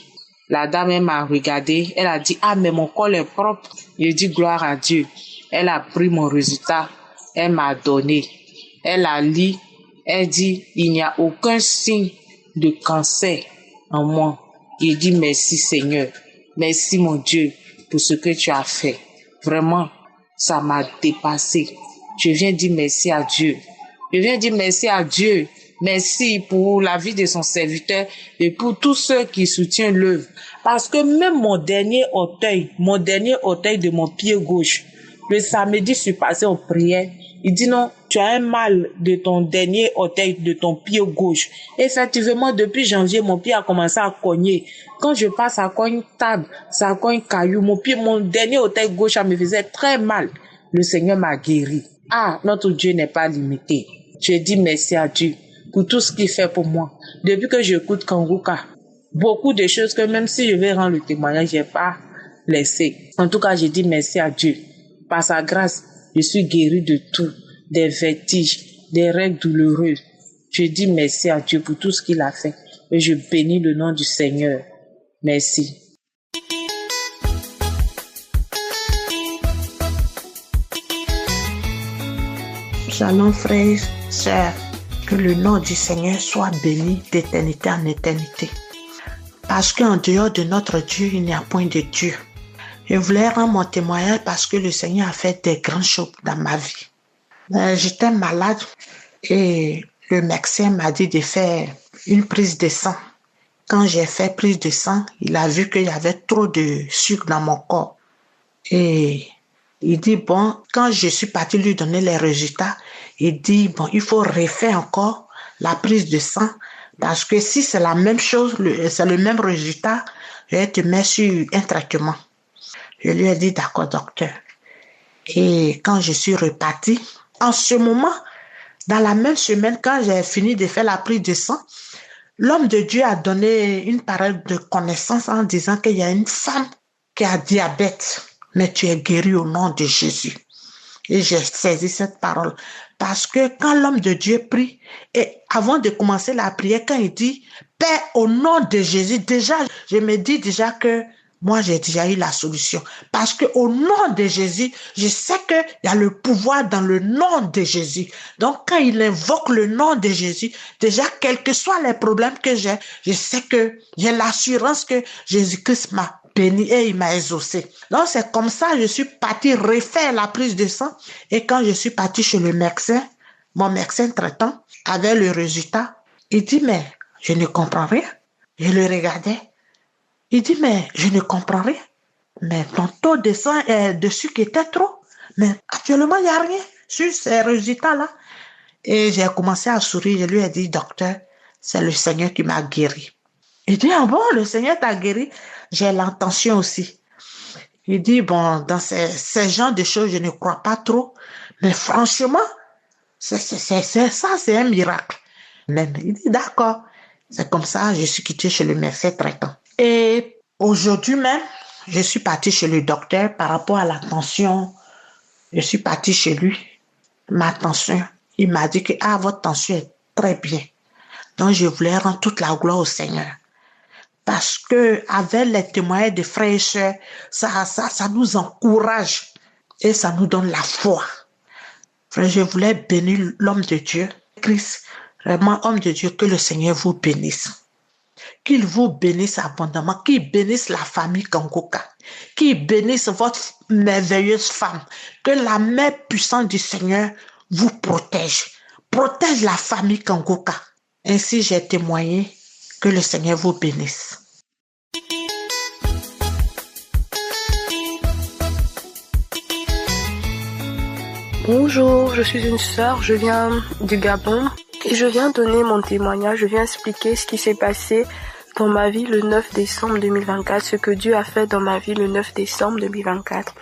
la dame, elle m'a regardé. Elle a dit, ah, mais mon col est propre. J'ai dit, gloire à Dieu. Elle a pris mon résultat. Elle m'a donné. Elle a lu. Elle dit, il n'y a aucun signe de cancer en moi. J'ai dit, merci Seigneur. Merci mon Dieu pour ce que tu as fait. Vraiment, ça m'a dépassé. Je viens dire merci à Dieu. Je viens dire merci à Dieu. Merci pour la vie de son serviteur et pour tous ceux qui soutiennent l'œuvre. Parce que même mon dernier orteil de mon pied gauche, le samedi, je suis passé aux prières. Il dit non, tu as un mal de ton dernier orteil, de ton pied gauche. Effectivement, depuis janvier, mon pied a commencé à cogner. Quand je passe à cogne table, ça cogne caillou. Mon dernier orteil gauche, ça me faisait très mal. Le Seigneur m'a guéri. Ah, notre Dieu n'est pas limité. Je dis merci à Dieu pour tout ce qu'il fait pour moi. Depuis que j'écoute Kanguka, beaucoup de choses que même si je vais rendre le témoignage, je n'ai pas laissé. En tout cas, je dis merci à Dieu. Par sa grâce, je suis guéri de tout, des vertiges, des règles douloureuses. Je dis merci à Dieu pour tout ce qu'il a fait. Et je bénis le nom du Seigneur. Merci. Shalom frères, sœurs, que le nom du Seigneur soit béni d'éternité en éternité. Parce qu'en dehors de notre Dieu, il n'y a point de Dieu. Je voulais rendre mon témoignage parce que le Seigneur a fait des grandes choses dans ma vie. J'étais malade et le médecin m'a dit de faire une prise de sang. Quand j'ai fait prise de sang, il a vu qu'il y avait trop de sucre dans mon corps. Et il dit, bon, quand je suis partie lui donner les résultats, il dit, bon, il faut refaire encore la prise de sang parce que si c'est la même chose, c'est le même résultat, je vais te mettre sur un traitement. Je lui ai dit, d'accord, docteur. Et quand je suis repartie, en ce moment, dans la même semaine, quand j'ai fini de faire la prise de sang, l'homme de Dieu a donné une parole de connaissance en disant qu'il y a une femme qui a diabète, mais tu es guéri au nom de Jésus. Et j'ai saisi cette parole. Parce que quand l'homme de Dieu prie, et avant de commencer la prière, quand il dit « Père, au nom de Jésus », déjà, je me dis déjà que moi, j'ai déjà eu la solution. Parce que au nom de Jésus, je sais qu'il y a le pouvoir dans le nom de Jésus. Donc, quand il invoque le nom de Jésus, déjà, quels que soient les problèmes que j'ai, je sais que j'ai l'assurance que Jésus-Christ m'a béni et il m'a exaucé. Donc, c'est comme ça que je suis partie refaire la prise de sang. Et quand je suis partie chez le médecin, mon médecin traitant, avait le résultat, il dit, mais je ne comprends rien. Je le regardais. Il dit, mais je ne comprends rien. Mais ton taux de sang et de sucre était trop. Mais actuellement, il n'y a rien sur ces résultats-là. Et j'ai commencé à sourire. Je lui ai dit, docteur, c'est le Seigneur qui m'a guéri. Il dit, ah bon, le Seigneur t'a guéri? J'ai l'intention aussi. Il dit, bon, dans ces genres de choses, je ne crois pas trop. Mais franchement, c'est ça, c'est un miracle. Même, il dit, d'accord. C'est comme ça, je suis quittée chez le médecin traitant. Et aujourd'hui même, je suis partie chez le docteur par rapport à la tension. Je suis partie chez lui. Ma tension, il m'a dit que votre tension est très bien. Donc, je voulais rendre toute la gloire au Seigneur. Parce que avec les témoignages des frères et sœurs, ça nous encourage et ça nous donne la foi. Frère, je voulais bénir l'homme de Dieu, Christ, vraiment homme de Dieu, que le Seigneur vous bénisse. Qu'il vous bénisse abondamment, qu'il bénisse la famille Kangoka, qu'il bénisse votre merveilleuse femme, que la main puissante du Seigneur vous protège la famille Kangoka. Ainsi j'ai témoigné, que le Seigneur vous bénisse. Bonjour, je suis une sœur, je viens du Gabon et je viens donner mon témoignage, je viens expliquer ce qui s'est passé dans ma vie le 9 décembre 2024, ce que Dieu a fait dans ma vie le 9 décembre 2024.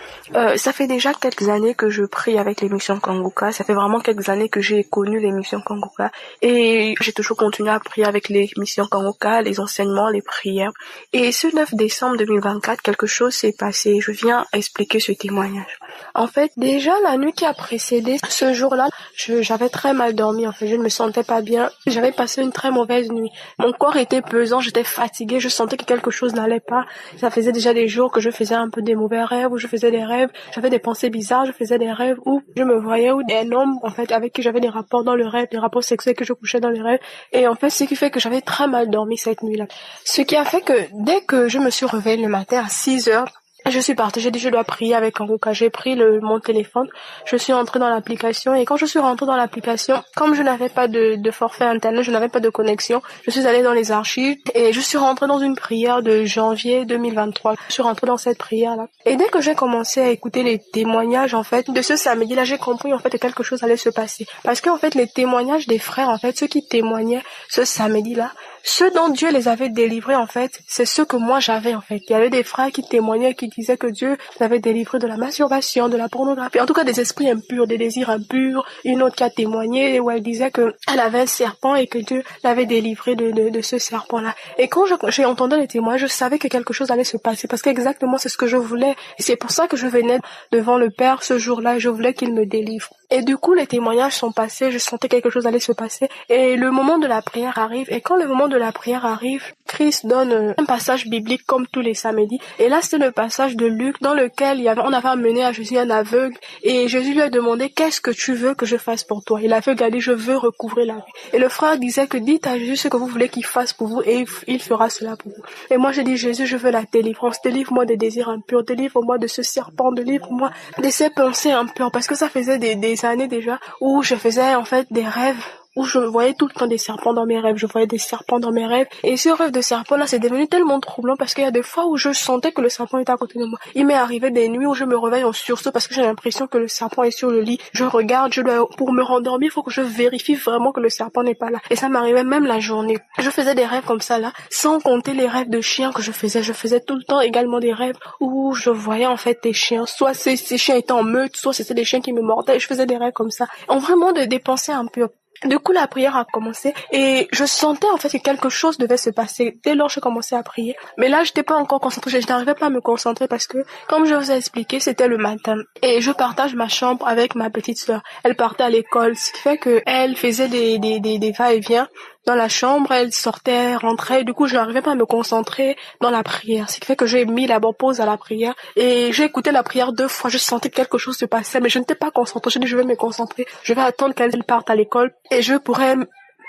Ça fait déjà quelques années que je prie avec l'émission Kangoka, ça fait vraiment quelques années que j'ai connu l'émission Kangoka et j'ai toujours continué à prier avec l'émission Kangoka, les enseignements, les prières. Et ce 9 décembre 2024, quelque chose s'est passé, je viens expliquer ce témoignage. En fait, déjà la nuit qui a précédé ce jour-là, j'avais très mal dormi, en fait, je ne me sentais pas bien, j'avais passé une très mauvaise nuit. Mon corps était pesant, j'étais fatiguée, je sentais que quelque chose n'allait pas. Ça faisait déjà des jours que je faisais un peu des mauvais rêves, où je faisais des rêves, j'avais des pensées bizarres, je faisais des rêves où je me voyais où un homme, en fait, avec qui j'avais des rapports dans le rêve, des rapports sexuels que je couchais dans les rêves. Et en fait, ce qui fait que j'avais très mal dormi cette nuit-là. Ce qui a fait que dès que je me suis réveillée le matin à 6 heures, je suis partie, j'ai dit je dois prier avec Kangoka. J'ai pris mon téléphone, je suis entrée dans l'application et quand je suis rentrée dans l'application, comme je n'avais pas de forfait internet, je n'avais pas de connexion, je suis allée dans les archives et je suis rentrée dans une prière de janvier 2023. Je suis rentrée dans cette prière-là. Et dès que j'ai commencé à écouter les témoignages, en fait, de ce samedi-là, j'ai compris, en fait, que quelque chose allait se passer. Parce que, en fait, les témoignages des frères, en fait, ceux qui témoignaient ce samedi-là, ceux dont Dieu les avait délivrés, en fait, c'est ceux que moi j'avais, en fait. Il y avait des frères qui témoignaient, qui disaient que Dieu les avait délivrés de la masturbation, de la pornographie, en tout cas des esprits impurs, des désirs impurs. Une autre qui a témoigné où elle disait que elle avait un serpent et que Dieu l'avait délivré de ce serpent-là. Et quand j'ai entendu les témoignages, je savais que quelque chose allait se passer parce qu'exactement c'est ce que je voulais. Et c'est pour ça que je venais devant le Père ce jour-là et je voulais qu'il me délivre. Et du coup, les témoignages sont passés, je sentais quelque chose allait se passer. Et le moment de la prière arrive. Et quand le moment de la prière arrive, Christ donne un passage biblique comme tous les samedis. Et là, c'était le passage de Luc dans lequel on avait amené à Jésus un aveugle. Et Jésus lui a demandé, qu'est-ce que tu veux que je fasse pour toi? Et l'aveugle a dit, je veux recouvrer la vue. Et le frère disait que dites à Jésus ce que vous voulez qu'il fasse pour vous et il fera cela pour vous. Et moi, j'ai dit, Jésus, je veux la délivrance. Délivre-moi des désirs impurs. Délivre-moi de ce serpent. Délivre-moi de ces pensées impures. Parce que ça faisait des années déjà où je faisais en fait des rêves où je voyais tout le temps des serpents dans mes rêves. Je voyais des serpents dans mes rêves. Et ce rêve de serpent-là, c'est devenu tellement troublant parce qu'il y a des fois où je sentais que le serpent était à côté de moi. Il m'est arrivé des nuits où je me réveille en sursaut parce que j'ai l'impression que le serpent est sur le lit. Je regarde, pour me rendormir, il faut que je vérifie vraiment que le serpent n'est pas là. Et ça m'arrivait même la journée. Je faisais des rêves comme ça là, sans compter les rêves de chiens que je faisais. Je faisais tout le temps également des rêves où je voyais en fait des chiens. Soit ces chiens étaient en meute, soit c'était des chiens qui me mordaient. Je faisais des rêves comme ça. En vraiment de dépenser un peu. Du coup, la prière a commencé et je sentais en fait que quelque chose devait se passer dès lors que je commençais à prier. Mais là, j'étais pas encore concentrée, je n'arrivais pas à me concentrer parce que, comme je vous ai expliqué, c'était le matin. Et je partage ma chambre avec ma petite sœur. Elle partait à l'école, ce qui fait que elle faisait des va-et-vient dans la chambre, elle sortait, rentrait, du coup je n'arrivais pas à me concentrer dans la prière, ce qui fait que j'ai mis d'abord pause à la prière et j'ai écouté la prière 2 fois, je sentais que quelque chose se passait mais je n'étais pas concentrée, j'ai dit je vais me concentrer, je vais attendre qu'elle parte à l'école et je pourrais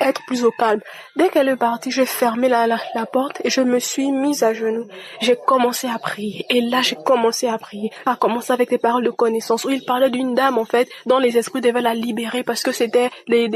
être plus au calme. Dès qu'elle est partie, j'ai fermé la porte et je me suis mise à genoux. J'ai commencé à prier. Et là, j'ai commencé à prier. À commencer avec des paroles de connaissance où il parlait d'une dame, en fait, dont les esprits devaient la libérer parce que c'était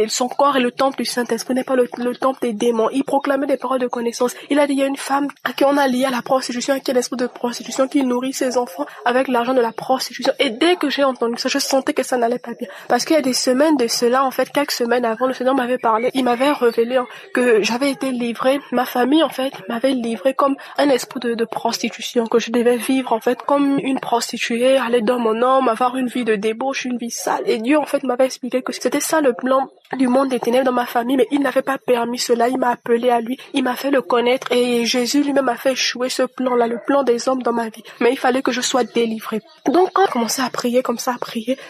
son corps et le temple du Saint-Esprit n'est pas le temple des démons. Il proclamait des paroles de connaissance. Il a dit, il y a une femme à qui on a lié à la prostitution, qui est l'esprit de prostitution, qui nourrit ses enfants avec l'argent de la prostitution. Et dès que j'ai entendu ça, je sentais que ça n'allait pas bien. Parce qu'il y a des semaines de cela, en fait, quelques semaines avant, le Seigneur m'avait parlé. Il m'avait révélé que j'avais été livrée, ma famille en fait m'avait livrée comme un esprit de prostitution, que je devais vivre en fait comme une prostituée, aller d'homme en homme, avoir une vie de débauche, une vie sale. Et Dieu en fait m'avait expliqué que c'était ça le plan du monde des ténèbres dans ma famille, mais il n'avait pas permis cela, il m'a appelé à lui, il m'a fait le connaître et Jésus lui-même a fait échouer ce plan-là, le plan des hommes dans ma vie. Mais il fallait que je sois délivrée. Donc quand j'ai commencé à prier comme ça,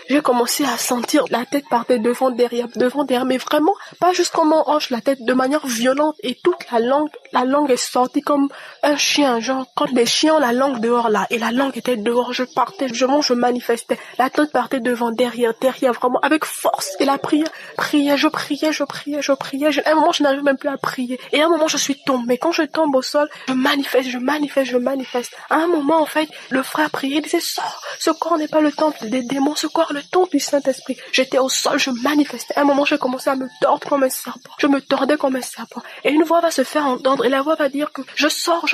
j'ai commencé à sentir la tête partir devant, derrière, mais vraiment pas juste comme on hanche la tête de manière violente et toute la langue est sortie comme un chien, genre quand les chiens ont la langue dehors là, et la langue était dehors, je manifestais, la tête partait devant, derrière, vraiment avec force, et la prière, je priais, à un moment je n'arrivais même plus à prier, et à un moment je suis tombée, quand je tombe au sol, je manifeste, à un moment en fait, le frère priait, il disait, sors, ce corps n'est pas le temple des démons, ce corps est le temple du Saint-Esprit, j'étais au sol, je manifestais, à un moment j'ai commencé à me tordre comme un serpent, je me tordais comme un serpent, et une voix va se faire entendre, et la voix va dire que je sors,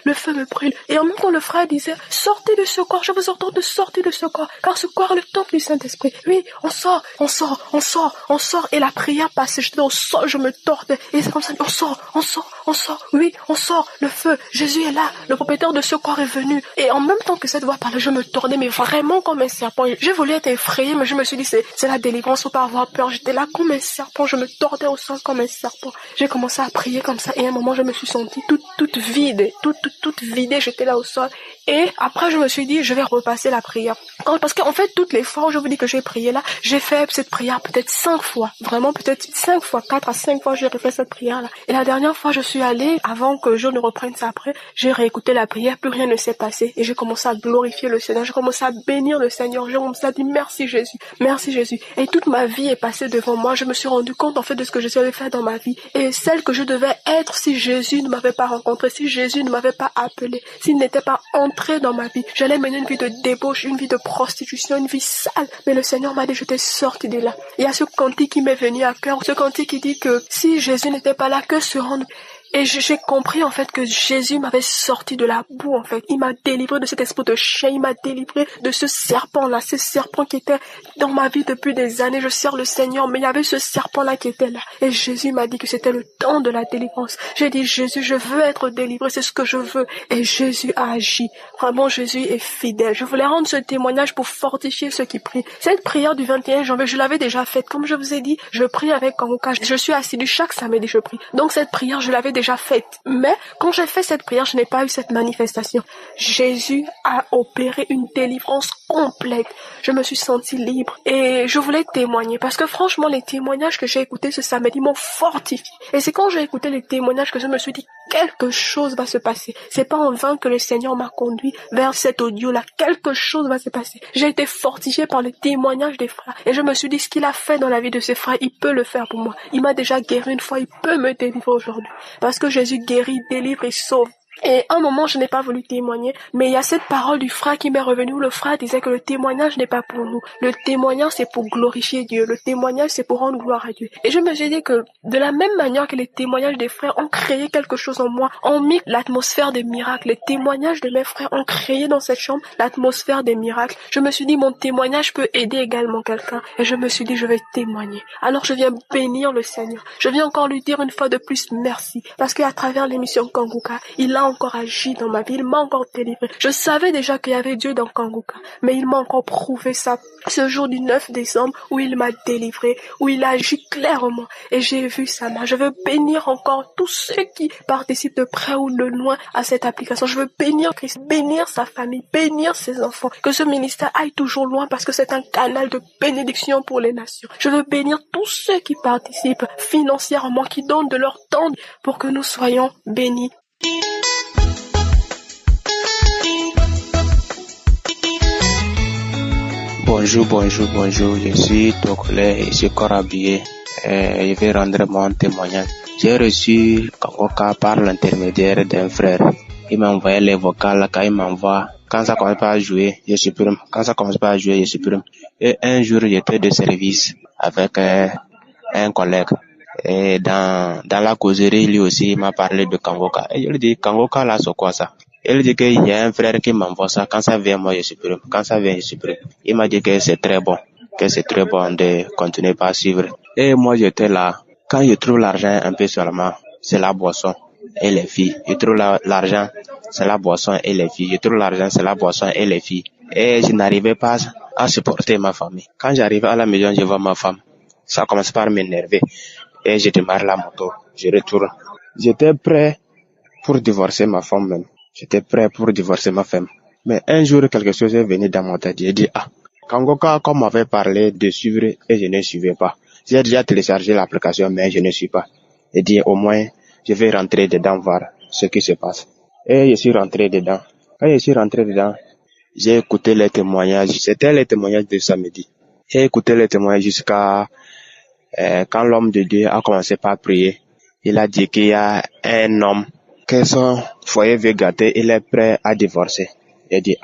le feu me brûle, et en même temps le frère disait, sortez de ce corps, je vous entends de sortir de ce corps, car ce corps est le temple du Saint-Esprit, oui, on sort, et la prière passait, j'étais au sol, je me tordais, et c'est comme ça, on sort, oui, on sort, le feu, Jésus est là, le propriétaire de ce corps est venu, et en même temps que cette voix parlait, je me tordais, mais vraiment comme un serpent, j'ai voulu être effrayée, mais je me suis dit, c'est la délivrance, faut pas avoir peur, j'étais là comme un serpent, je me tordais au sol comme un serpent, j'ai commencé à prier comme ça, et à un moment, je me suis sentie toute vide, toute vidée, j'étais là au sol, et après, je me suis dit, je vais repasser la prière, parce qu'en fait, toutes les fois où je vous dis que j'ai prié là, j'ai fait cette prière peut-être 5 fois, vraiment peut-être 5 fois, 4 à 5 fois, j'ai refait cette prière là, et la dernière fois, je suis allée, avant que je ne reprenne ça après, j'ai réécouté la prière, plus rien ne s'est passé, et j'ai commencé à glorifier le Seigneur, j'ai commencé à bénir le Seigneur, j'ai commencé à dire merci Jésus, et toute ma vie est passée devant moi, je me suis rendu compte en fait de ce que je devais faire dans ma vie, et celle que je devais être si Jésus ne m'avait pas rencontré, si Jésus ne m'avait pas appelé, s'il n'était pas entré dans ma vie, j'allais mener une vie de débauche, une vie de prostitution, une vie sale, mais le Seigneur m'a dit, je t'ai sorti de là. Il y a ce cantique qui m'est venu à cœur, ce cantique qui dit que si Jésus n'était pas là, que serons-nous? Et j'ai compris en fait que Jésus m'avait sorti de la boue en fait. Il m'a délivré de cet esprit de chien, il m'a délivré de ce serpent-là, ce serpent qui était dans ma vie depuis des années. Je sers le Seigneur, mais il y avait ce serpent-là qui était là. Et Jésus m'a dit que c'était le temps de la délivrance. J'ai dit, Jésus, je veux être délivré, c'est ce que je veux. Et Jésus a agi. Vraiment, Jésus est fidèle. Je voulais rendre ce témoignage pour fortifier ceux qui prient. Cette prière du 21 janvier, je l'avais déjà faite. Comme je vous ai dit, je prie avec Kangoka. Je suis assidue chaque samedi, je prie. Donc cette prière, je l'avais déjà faite. Mais quand j'ai fait cette prière, je n'ai pas eu cette manifestation. Jésus a opéré une délivrance complète. Je me suis sentie libre et je voulais témoigner parce que franchement, les témoignages que j'ai écoutés ce samedi m'ont fortifié. Et c'est quand j'ai écouté les témoignages que je me suis dit quelque chose va se passer. C'est pas en vain que le Seigneur m'a conduit vers cet audio-là. Quelque chose va se passer. J'ai été fortifiée par les témoignages des frères et je me suis dit ce qu'il a fait dans la vie de ses frères, il peut le faire pour moi. Il m'a déjà guéri une fois, il peut me délivrer aujourd'hui. Parce que Jésus guérit, délivre et sauve. Et à un moment, je n'ai pas voulu témoigner, mais il y a cette parole du frère qui m'est revenue où le frère disait que le témoignage n'est pas pour nous. Le témoignage, c'est pour glorifier Dieu. Le témoignage, c'est pour rendre gloire à Dieu. Et je me suis dit que de la même manière que les témoignages des frères ont créé quelque chose en moi, ont mis l'atmosphère des miracles. Les témoignages de mes frères ont créé dans cette chambre l'atmosphère des miracles. Je me suis dit, mon témoignage peut aider également quelqu'un. Et je me suis dit, je vais témoigner. Alors je viens bénir le Seigneur. Je viens encore lui dire une fois de plus merci. Parce qu'à travers l'émission Kanguka, il a encore agi dans ma vie, il m'a encore délivré. Je savais déjà qu'il y avait Dieu dans Kanguka, mais il m'a encore prouvé ça ce jour du 9 décembre où il m'a délivré, où il a agi clairement et j'ai vu sa main. Je veux bénir encore tous ceux qui participent de près ou de loin à cette application. Je veux bénir Christ, bénir sa famille, bénir ses enfants, que ce ministère aille toujours loin parce que c'est un canal de bénédiction pour les nations. Je veux bénir tous ceux qui participent financièrement, qui donnent de leur temps pour que nous soyons bénis. Bonjour, je suis togolais et je suis corps habillé. Je vais rendre mon témoignage. J'ai reçu Kanguka par l'intermédiaire d'un frère. Il m'a envoyé les vocales, quand il m'envoie, quand ça commence pas à jouer, je supprime. Quand ça commence pas à jouer, je supprime. Et un jour, j'étais de service avec un collègue. Et dans la causerie, lui aussi, il m'a parlé de Kanguka. Et je lui dis, Kanguka là, c'est quoi ça? Il dit qu'il y a un frère qui m'envoie ça. Quand ça vient, moi, je supprime. Quand ça vient, je supprime. Il m'a dit que c'est très bon. Que c'est très bon de continuer par suivre. Et moi, j'étais là. Quand je trouve l'argent un peu seulement, c'est la boisson et les filles. Je trouve l'argent, c'est la boisson et les filles. Je trouve l'argent, c'est la boisson et les filles. Et je n'arrivais pas à supporter ma famille. Quand j'arrive à la maison, je vois ma femme. Ça commence par m'énerver. Et je démarre la moto. Je retourne. J'étais prêt pour divorcer ma femme même. J'étais prêt pour divorcer ma femme. Mais un jour, quelque chose est venu dans mon tête. J'ai dit, Kanguka, comme m'avait parlé de suivre et je ne suivais pas. J'ai déjà téléchargé l'application, mais je ne suis pas. J'ai dit, au moins, je vais rentrer dedans, voir ce qui se passe. Et je suis rentré dedans. Quand je suis rentré dedans, j'ai écouté les témoignages. C'était les témoignages de samedi. J'ai écouté les témoignages jusqu'à quand l'homme de Dieu a commencé par prier. Il a dit qu'il y a un homme que son foyer veut gâter, il est prêt à divorcer. Il a dit,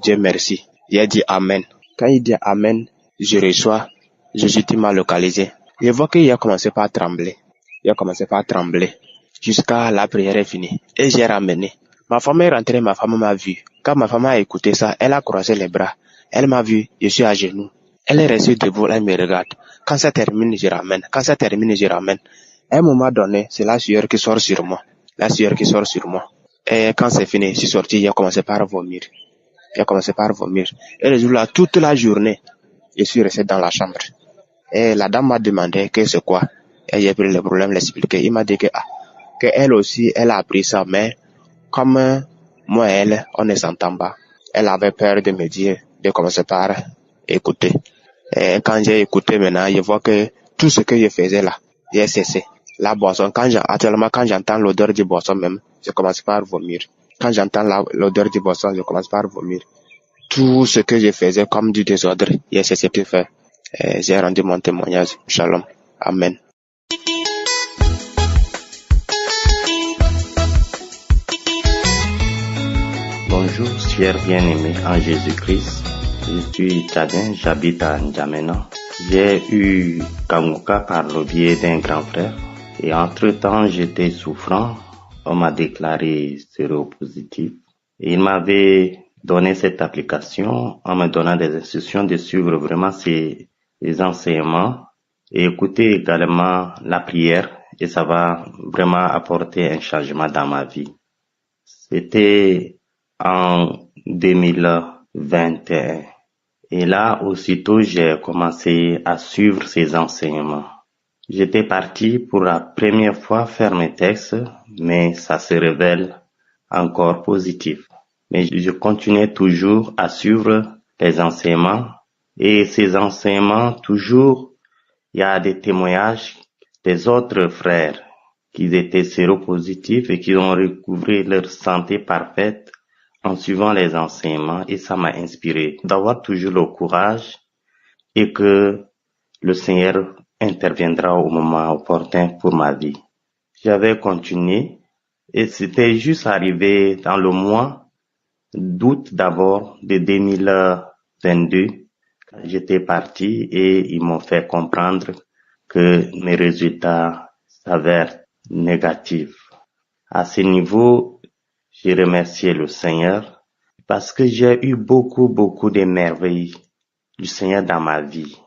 Dieu merci. Il a dit Amen. Quand il dit Amen, je reçois, Jésus m'a localisé. Je vois qu'il a commencé par trembler. Il a commencé par trembler jusqu'à la prière est finie. Et j'ai ramené. Ma femme est rentrée, ma femme m'a vu. Quand ma femme a écouté ça, elle a croisé les bras. Elle m'a vu, je suis à genoux. Elle est restée debout, elle me regarde. Quand ça termine, je ramène. Quand ça termine, je ramène. À un moment donné, c'est la sueur qui sort sur moi. La sueur qui sort sur moi. Et quand c'est fini, je suis sorti, j'ai commencé par vomir. Et le jour-là, toute la journée, je suis resté dans la chambre. Et la dame m'a demandé que c'est quoi. Et j'ai pris le problème, l'expliquer. Il m'a dit que elle aussi, elle a appris ça, mais comme moi et elle, on ne s'entend pas. Elle avait peur de me dire, de commencer par écouter. Et quand j'ai écouté maintenant, je vois que tout ce que je faisais là, j'ai cessé. La boisson, actuellement, quand j'entends l'odeur du boisson même, je commence par vomir. Quand j'entends l'odeur du boisson, je commence par vomir. Tout ce que je faisais comme du désordre, j'ai cessé de faire. Et j'ai rendu mon témoignage. Shalom. Amen. Bonjour, chers bien-aimés en Jésus-Christ. Je suis Tchadien, j'habite à N'Djamena. J'ai eu Kanguka par le biais d'un grand frère. Et entre-temps, j'étais souffrant. On m'a déclaré séropositif. Et il m'avait donné cette application en me donnant des instructions de suivre vraiment ces enseignements et écouter également la prière. Et ça va vraiment apporter un changement dans ma vie. C'était en 2021. Et là, aussitôt, j'ai commencé à suivre ces enseignements. J'étais parti pour la première fois faire mes textes, mais ça se révèle encore positif. Mais je continuais toujours à suivre les enseignements. Et ces enseignements, toujours, il y a des témoignages des autres frères qui étaient séropositifs et qui ont recouvré leur santé parfaite en suivant les enseignements. Et ça m'a inspiré d'avoir toujours le courage et que le Seigneur interviendra au moment opportun pour ma vie. J'avais continué Et c'était juste arrivé dans le mois d'août d'abord de 2022. J'étais parti et ils m'ont fait comprendre que mes résultats s'avèrent négatifs. À ce niveau, j'ai remercié le Seigneur parce que j'ai eu beaucoup de merveilles du Seigneur dans ma vie.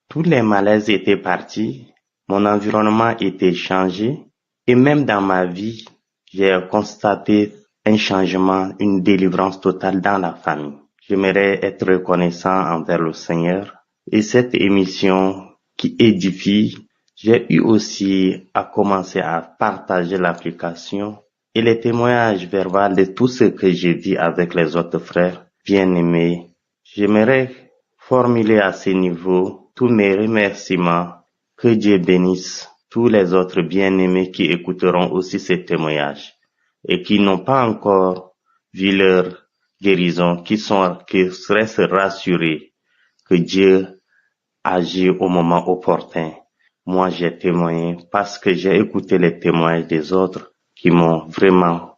Tous les malaises étaient partis, mon environnement était changé et même dans ma vie, j'ai constaté un changement, une délivrance totale dans la famille. J'aimerais être reconnaissant envers le Seigneur et cette émission qui édifie, j'ai eu aussi à commencer à partager l'application et les témoignages verbaux de tout ce que j'ai vu avec les autres frères bien-aimés. J'aimerais formuler à ce niveau tous mes remerciements. Que Dieu bénisse tous les autres bien-aimés qui écouteront aussi ces témoignages et qui n'ont pas encore vu leur guérison, qui restent rassurés que Dieu agit au moment opportun. Moi, j'ai témoigné parce que j'ai écouté les témoignages des autres qui m'ont vraiment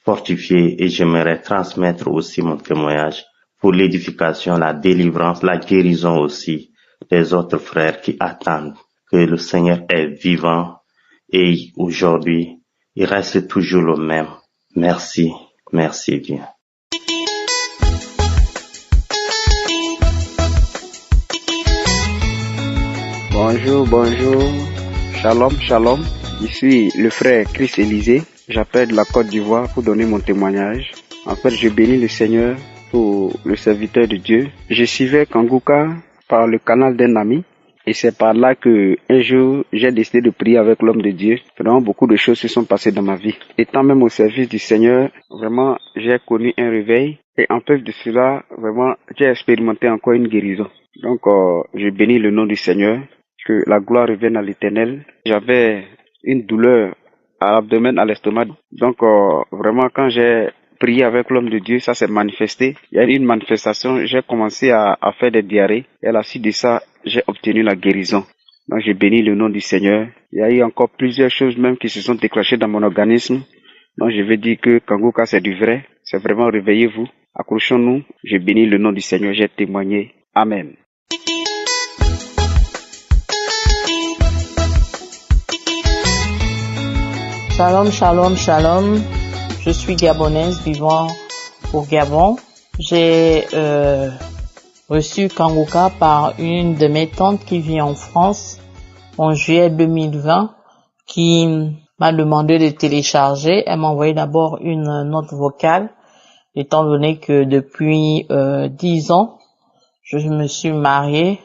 fortifié et j'aimerais transmettre aussi mon témoignage pour l'édification, la délivrance, la guérison aussi des autres frères qui attendent que le Seigneur est vivant et aujourd'hui, il reste toujours le même. Merci, merci bien. Bonjour, shalom. Je suis le frère Chris Élisée. J'appelle de la Côte d'Ivoire pour donner mon témoignage. En fait, je bénis le Seigneur pour le serviteur de Dieu. Je suivais Kanguka par le canal d'un ami. Et c'est par là que un jour, j'ai décidé de prier avec l'homme de Dieu. Vraiment, beaucoup de choses se sont passées dans ma vie. Étant même au service du Seigneur, vraiment, j'ai connu un réveil. Et en plus de cela, vraiment, j'ai expérimenté encore une guérison. Donc, je bénis le nom du Seigneur. Que la gloire revienne à l'Éternel. J'avais une douleur à l'abdomen, à l'estomac. Donc, vraiment, quand j'ai prié avec l'homme de Dieu, ça s'est manifesté. Il y a eu une manifestation, j'ai commencé à faire des diarrhées. Et à la suite de ça, j'ai obtenu la guérison. Donc, je bénis le nom du Seigneur. Il y a eu encore plusieurs choses même qui se sont déclenchées dans mon organisme. Donc, je vais dire que Kanguka, c'est du vrai. C'est vraiment, réveillez-vous. Accrochons-nous. Je bénis le nom du Seigneur. J'ai témoigné. Amen. Shalom. Je suis gabonaise vivant au Gabon. J'ai reçu Kanguka par une de mes tantes qui vit en France en juillet 2020, qui m'a demandé de télécharger. Elle m'a envoyé d'abord une note vocale, étant donné que depuis 10 ans, je me suis mariée.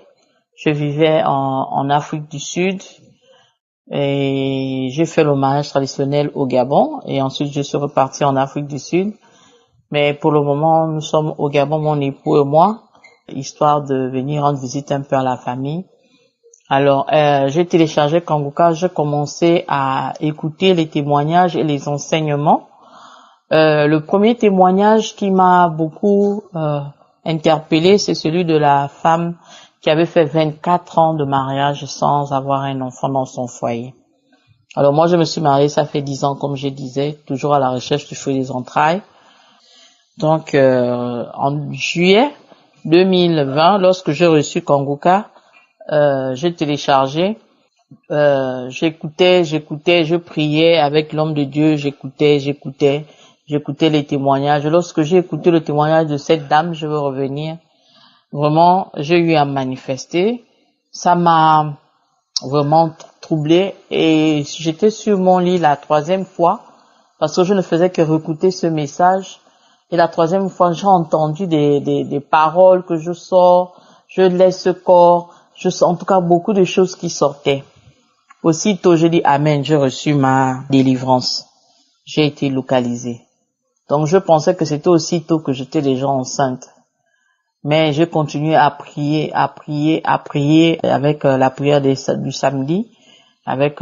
Je vivais en Afrique du Sud. Et j'ai fait le mariage traditionnel au Gabon et ensuite je suis repartie en Afrique du Sud. Mais pour le moment, nous sommes au Gabon, mon époux et moi, histoire de venir rendre visite un peu à la famille. Alors, j'ai téléchargé Kanguka, j'ai commencé à écouter les témoignages et les enseignements. Le premier témoignage qui m'a beaucoup interpellée, c'est celui de la femme qui avait fait 24 ans de mariage sans avoir un enfant dans son foyer. Alors moi, je me suis mariée, ça fait 10 ans, comme je disais, toujours à la recherche du fruit des entrailles. Donc, en juillet 2020, lorsque j'ai reçu Kanguka, j'ai téléchargé, j'écoutais, je priais avec l'homme de Dieu, j'écoutais les témoignages. Lorsque j'ai écouté le témoignage de cette dame, je veux revenir. Vraiment, j'ai eu à manifester. Ça m'a vraiment troublée et j'étais sur mon lit la 3e fois parce que je ne faisais que réécouter ce message. Et la 3e fois, j'ai entendu des paroles que je sors, je laisse ce corps, je sens en tout cas beaucoup de choses qui sortaient. Aussitôt, j'ai dit Amen, j'ai reçu ma délivrance. J'ai été localisée. Donc, je pensais que c'était aussitôt que j'étais déjà enceinte. Mais j'ai continué à prier avec la prière du samedi, avec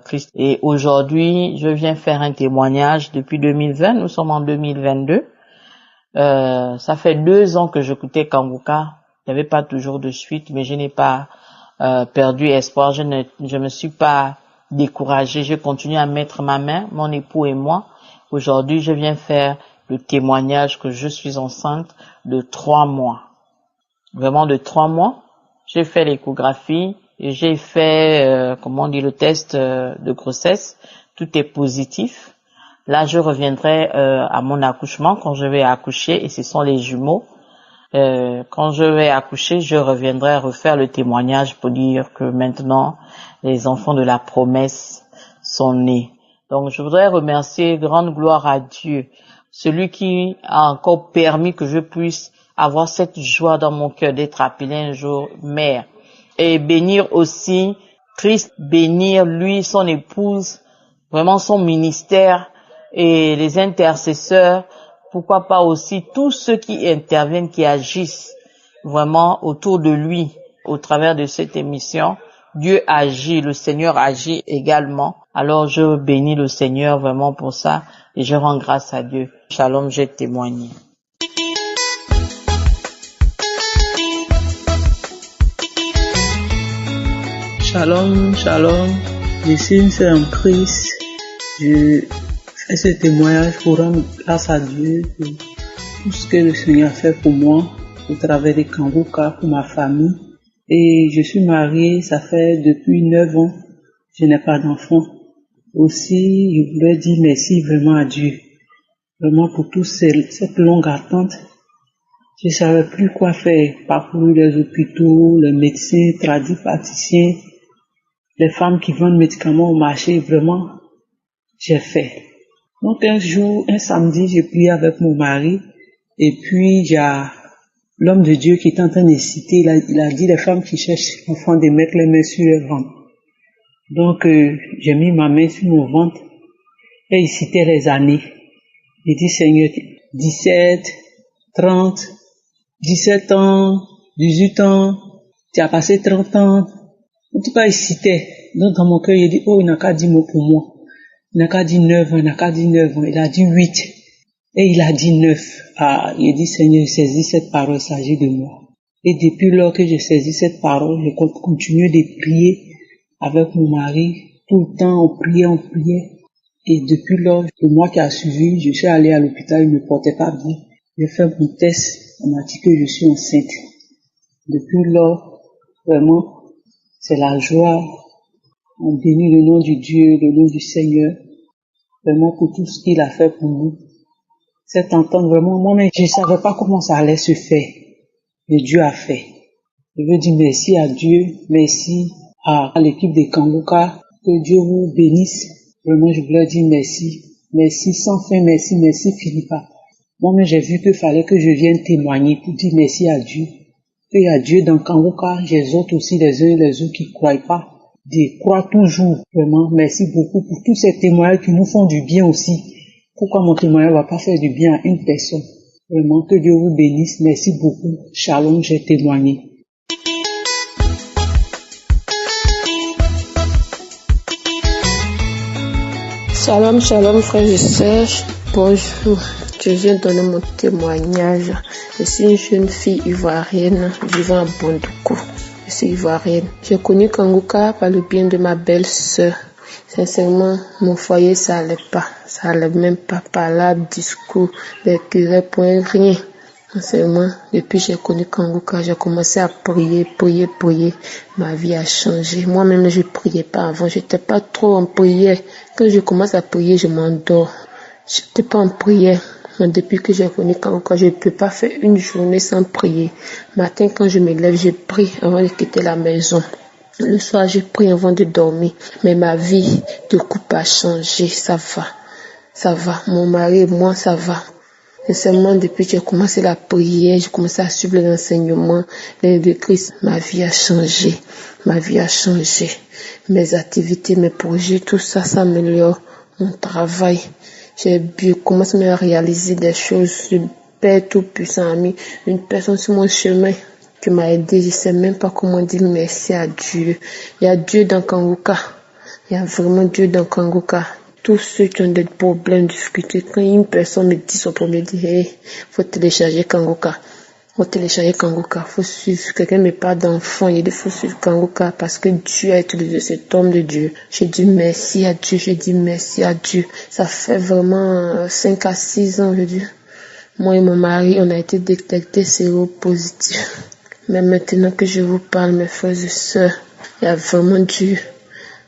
Christ. Et aujourd'hui, je viens faire un témoignage depuis 2020. Nous sommes en 2022. Ça fait 2 ans que j'écoutais Kanguka. Il n'y avait pas toujours de suite, mais je n'ai pas perdu espoir. Je me suis pas découragée. Je continue à mettre ma main, mon époux et moi. Aujourd'hui, je viens faire le témoignage que je suis enceinte de 3 mois. Vraiment de 3 mois. J'ai fait l'échographie et j'ai fait, le test de grossesse. Tout est positif. Là, je reviendrai à mon accouchement quand je vais accoucher et ce sont les jumeaux. Quand je vais accoucher, je reviendrai refaire le témoignage pour dire que maintenant, les enfants de la promesse sont nés. Donc, je voudrais remercier, grande gloire à Dieu, celui qui a encore permis que je puisse avoir cette joie dans mon cœur d'être appelée un jour mère. Et bénir aussi Christ, bénir lui, son épouse, vraiment son ministère et les intercesseurs, pourquoi pas aussi tous ceux qui interviennent, qui agissent vraiment autour de lui au travers de cette émission. Dieu agit, le Seigneur agit également. Alors je bénis le Seigneur vraiment pour ça et je rends grâce à Dieu. Shalom, j'ai témoigné. Shalom, shalom. Je suis une sœur en Christ. Je fais ce témoignage pour rendre grâce à Dieu pour tout ce que le Seigneur a fait pour moi au travers des Kangoka, pour ma famille. Et je suis mariée, ça fait depuis 9 ans. Je n'ai pas d'enfant. Aussi, je voulais dire merci vraiment à Dieu. Vraiment pour toute cette longue attente. Je ne savais plus quoi faire. Parcourir les hôpitaux, les médecins, tradipraticiens, les femmes qui vendent médicaments au marché, vraiment, j'ai fait. Donc un jour, un samedi, j'ai prié avec mon mari et puis il y a l'homme de Dieu qui est en train de citer, il a dit les femmes qui cherchent enfants de mettre les mains sur leur ventre. Donc j'ai mis ma main sur mon ventre et il citait les années. Il dit Seigneur, 17, 30, 17 ans, 18 ans, tu as passé 30 ans. En tout cas, il citait. Donc, dans mon cœur, il dit, oh, il n'a qu'à dire mot pour moi. Il n'a qu'à dire 9 ans, il n'a qu'à dire 9 ans. Il a dit 8. Et il a dit 9. Ah, il dit, Seigneur, je saisis cette parole, il s'agit de moi. Et depuis lors que je saisis cette parole, je continue de prier avec mon mari. Tout le temps, on priait. Et depuis lors, le mois qui a suivi, je suis allé à l'hôpital, il ne me portait pas bien. J'ai fait mon test, on m'a dit que je suis enceinte. Depuis lors, vraiment, c'est la joie. On bénit le nom du Dieu, le nom du Seigneur, vraiment pour tout ce qu'il a fait pour nous. Cette entente, vraiment, moi-même, je ne savais pas comment ça allait se faire. Mais Dieu a fait. Je veux dire merci à Dieu, merci à l'équipe des Kangoka, que Dieu vous bénisse. Vraiment, je voulais dire merci. Merci sans fin, merci Philippa. Moi-même, j'ai vu qu'il fallait que je vienne témoigner pour dire merci à Dieu. Et à Dieu dans Kangoka, j'exhorte aussi les uns et les autres qui ne croient pas, de croire toujours. Vraiment, merci beaucoup pour tous ces témoignages qui nous font du bien aussi. Pourquoi mon témoignage ne va pas faire du bien à une personne? Vraiment, que Dieu vous bénisse. Merci beaucoup. Shalom, j'ai témoigné. Shalom, shalom, frères et sœurs. Bonjour. Je viens donner mon témoignage. Je suis une jeune fille ivoirienne vivant à Bondoukou. Je suis ivoirienne. J'ai connu Kangoka par le bien de ma belle-sœur. Sincèrement, mon foyer, ça allait pas. Ça allait même pas par là, discours, des curés, point, rien. Sincèrement, depuis que j'ai connu Kangoka, j'ai commencé à prier. Ma vie a changé. Moi-même, je priais pas avant. J'étais pas trop en prière. Quand je commence à prier, je m'endors. J'étais pas en prière. Mais depuis que j'ai connu Kangoka, je ne peux pas faire une journée sans prier. Matin, quand je me lève, je prie avant de quitter la maison. Le soir, je prie avant de dormir. Mais ma vie de couple a changé. Ça va. Mon mari et moi, ça va. Sincèrement, depuis que j'ai commencé la prière, j'ai commencé à suivre les enseignements de Christ, ma vie a changé. Mes activités, mes projets, tout ça s'améliore. Mon travail. J'ai commencé à réaliser des choses. Le Père Tout-Puissant a mis une personne sur mon chemin qui m'a aidé. Je sais même pas comment dire merci à Dieu. Il y a Dieu dans Kangoka. Il y a vraiment Dieu dans Kangoka. Tous ceux qui ont des problèmes, difficultés, quand une personne me dit son problème, dit, hey, faut télécharger Kangoka. faut télécharger Kangoka, faut suivre. Quelqu'un me parle d'enfant, il faut suivre Kangoka parce que Dieu a utilisé cet homme de Dieu. J'ai dit merci à Dieu, j'ai dit merci à Dieu. Ça fait vraiment 5 à 6 ans, je dis. Moi et mon mari, on a été détectés séropositifs. Mais maintenant que je vous parle, mes frères et sœurs, il y a vraiment Dieu.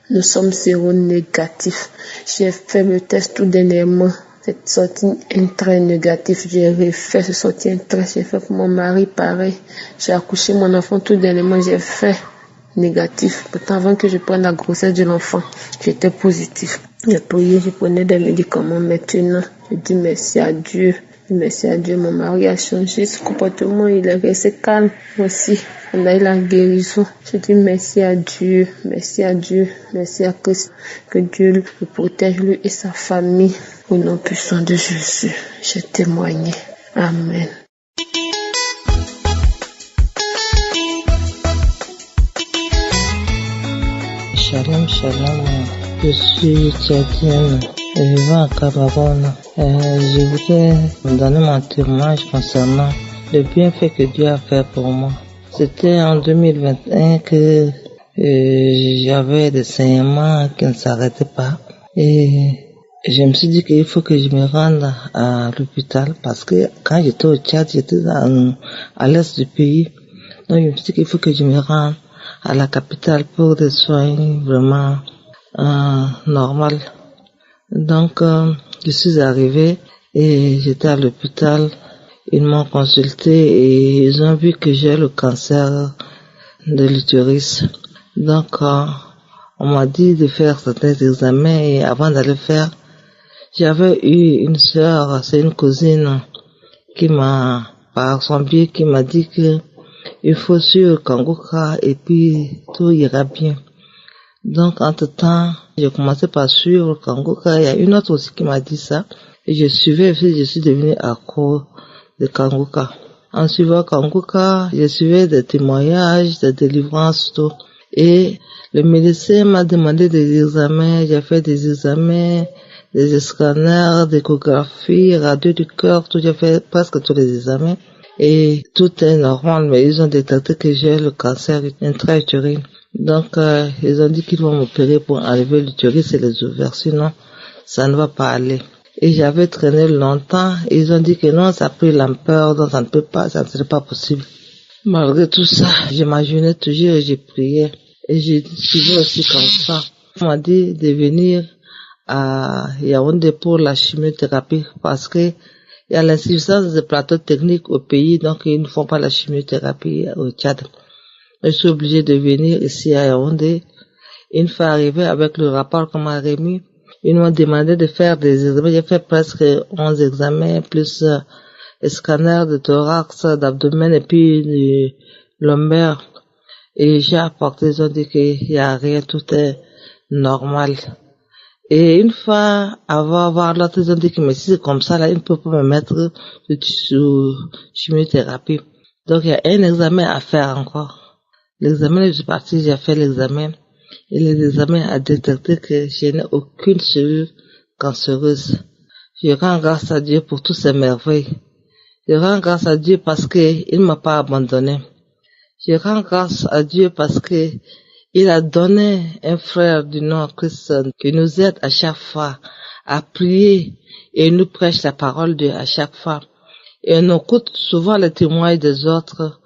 Nous sommes séronégatifs. J'ai fait le test tout dernièrement. C'est sorti un trait négatif. J'ai refait, c'est sorti un trait. J'ai fait pour mon mari pareil. J'ai accouché mon enfant tout dernièrement. J'ai fait négatif. Pourtant, avant que je prenne la grossesse de l'enfant, j'étais positif. J'ai prié, je prenais des médicaments. Maintenant, je dis merci à Dieu. Merci à Dieu, mon mari a changé ce comportement, il est resté calme aussi. On a eu la guérison. Je dis merci à Dieu, merci à Dieu, merci à Christ. Que Dieu le protège, lui et sa famille. Au nom puissant de Jésus, j'ai témoigné. Amen. Shalom, shalom. Je suis tchadienne, vivant à Cameroun. Je voudrais donner mon témoignage concernant le bienfait que Dieu a fait pour moi. C'était en 2021 que j'avais des saignements qui ne s'arrêtaient pas. Et je me suis dit qu'il faut que je me rende à l'hôpital parce que quand j'étais au Tchad, j'étais à l'est du pays. Donc je me suis dit qu'il faut que je me rende à la capitale pour des soins vraiment normaux. Donc je suis arrivée et j'étais à l'hôpital. Ils m'ont consulté et ils ont vu que j'ai le cancer de l'utérus. Donc on m'a dit de faire certains examens et avant d'aller faire, j'avais eu une sœur, c'est une cousine qui m'a, par son biais, qui m'a dit que il faut suivre Kangoka et puis tout ira bien. Donc entre-temps, j'ai commencé par suivre Kangoka. Il y a une autre aussi qui m'a dit ça. Et je suivais, je suis devenue accro de Kangoka. En suivant Kangoka, je suivais des témoignages, des délivrances, tout. Et le médecin m'a demandé des examens. J'ai fait des examens, des scanners, d'échographie, radio du cœur, tout. J'ai fait presque tous les examens. Et tout est normal, mais ils ont détecté que j'ai le cancer intra-utérine. Donc, ils ont dit qu'ils vont m'opérer pour enlever l'utérus et les ovaires, sinon ça ne va pas aller. Et j'avais traîné longtemps, et ils ont dit que non, ça a pris l'ampleur, donc ça ne peut pas, ça ne serait pas possible. Malgré tout ça, j'imaginais toujours et j'ai prié. Et j'ai suivi aussi comme ça. On m'a dit de venir à Yaoundé pour la chimiothérapie parce que il y a l'insuffisance de plateaux techniques au pays, donc ils ne font pas la chimiothérapie au Tchad. Je suis obligé de venir ici à Yaoundé. Une fois arrivé avec le rapport qu'on m'a remis, ils m'ont demandé de faire des examens. J'ai fait presque 11 examens, plus scanner de thorax, d'abdomen et puis de lombaire. Et j'ai apporté, ils ont dit qu'il n'y a rien, tout est normal. Et une fois avant voir l'autre, ils ont dit que mais si c'est comme ça, là, ils ne peuvent pas me mettre sous chimiothérapie. Donc il y a un examen à faire encore. L'examen, je suis partie, j'ai fait l'examen. Et l'examen a détecté que je n'ai aucune cellule cancéreuse. Je rends grâce à Dieu pour toutes ces merveilles. Je rends grâce à Dieu parce qu'il ne m'a pas abandonné. Je rends grâce à Dieu parce que il a donné un frère du nom Christ qui nous aide à chaque fois à prier et nous prêche la parole de Dieu à chaque fois. Et on écoute souvent les témoignages des autres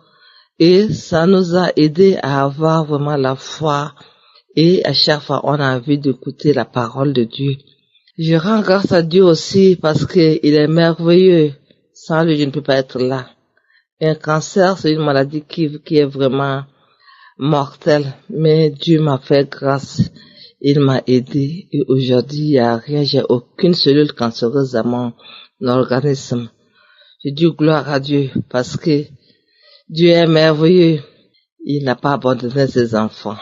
et ça nous a aidé à avoir vraiment la foi et à chaque fois on a envie d'écouter la parole de Dieu. Je rends grâce à Dieu aussi parce que il est merveilleux. Sans lui, je ne peux pas être là. Un cancer, c'est une maladie qui est vraiment mortel, mais Dieu m'a fait grâce, il m'a aidé et aujourd'hui il n'y a rien, j'ai aucune cellule cancéreuse dans mon organisme. Je dis gloire à Dieu parce que Dieu est merveilleux, il n'a pas abandonné ses enfants.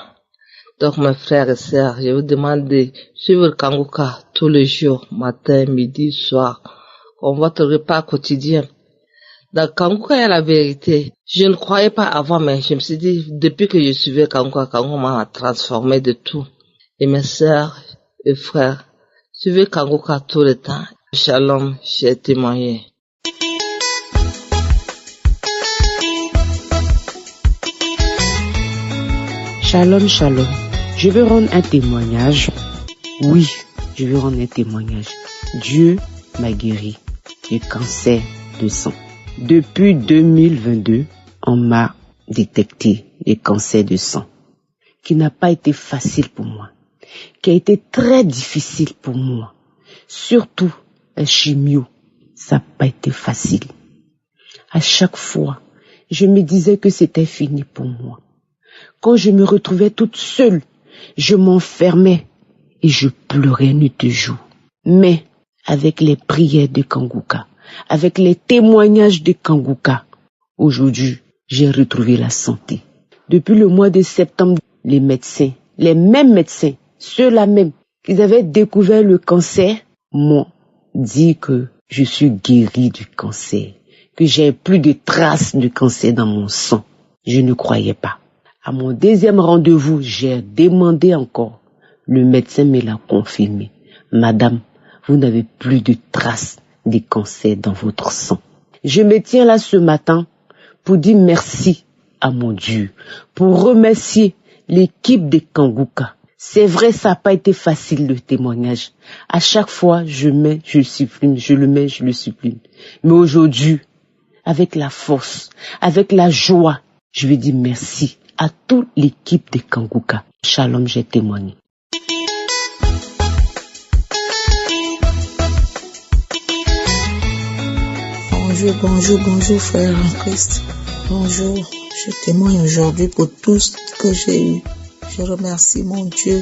Donc mes frères et sœurs, je vous demande de suivre Kangoka tous les jours, matin, midi, soir, comme votre repas quotidien. Dans Kangoka, il y a la vérité. Je ne croyais pas avant, mais je me suis dit, depuis que je suivais Kangoka, Kangoka m'a transformé de tout. Et mes sœurs et frères, suivez Kangoka tout le temps. Shalom, j'ai témoigné. Shalom, shalom. Je veux rendre un témoignage. Oui, je veux rendre un témoignage. Dieu m'a guéri du cancer de sang. Depuis 2022, on m'a détecté le cancer de sang, qui n'a pas été facile pour moi, qui a été très difficile pour moi. Surtout la chimio, ça n'a pas été facile. À chaque fois, je me disais que c'était fini pour moi. Quand je me retrouvais toute seule, je m'enfermais et je pleurais nuit et jour. Mais avec les prières de Kanguka, avec les témoignages de Kanguka, aujourd'hui, j'ai retrouvé la santé. Depuis le mois de septembre, les médecins, les mêmes médecins, ceux-là même, qui avaient découvert le cancer, m'ont dit que je suis guérie du cancer, que j'ai plus de traces de cancer dans mon sang. Je ne croyais pas. À mon deuxième rendez-vous, j'ai demandé encore. Le médecin me l'a confirmé. Madame, vous n'avez plus de traces de cancer dans votre sang. Je me tiens là ce matin pour dire merci à mon Dieu, pour remercier l'équipe de Kanguka. C'est vrai, ça n'a pas été facile le témoignage. À chaque fois, je le supprime, je le supprime. Mais aujourd'hui, avec la force, avec la joie, je veux dire merci à toute l'équipe de Kanguka. Shalom, j'ai témoigné. Bonjour frère en Christ. Bonjour, je témoigne aujourd'hui pour tout ce que j'ai eu. Je remercie mon Dieu,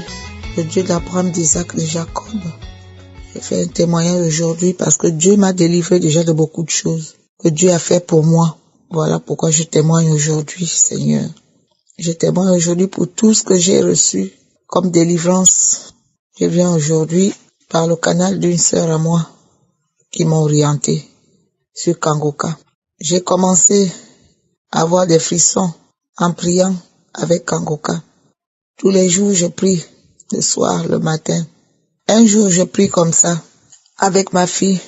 le Dieu d'Abraham, d'Isaac et de Jacob. J'ai fait un témoignage aujourd'hui parce que Dieu m'a délivré déjà de beaucoup de choses que Dieu a fait pour moi. Voilà pourquoi je témoigne aujourd'hui, Seigneur. Je témoigne aujourd'hui pour tout ce que j'ai reçu comme délivrance. Je viens aujourd'hui par le canal d'une sœur à moi qui m'a orienté sur Kanguka. J'ai commencé à avoir des frissons en priant avec Kanguka. Tous les jours, je prie, le soir, le matin. Un jour, je prie comme ça, avec ma fille.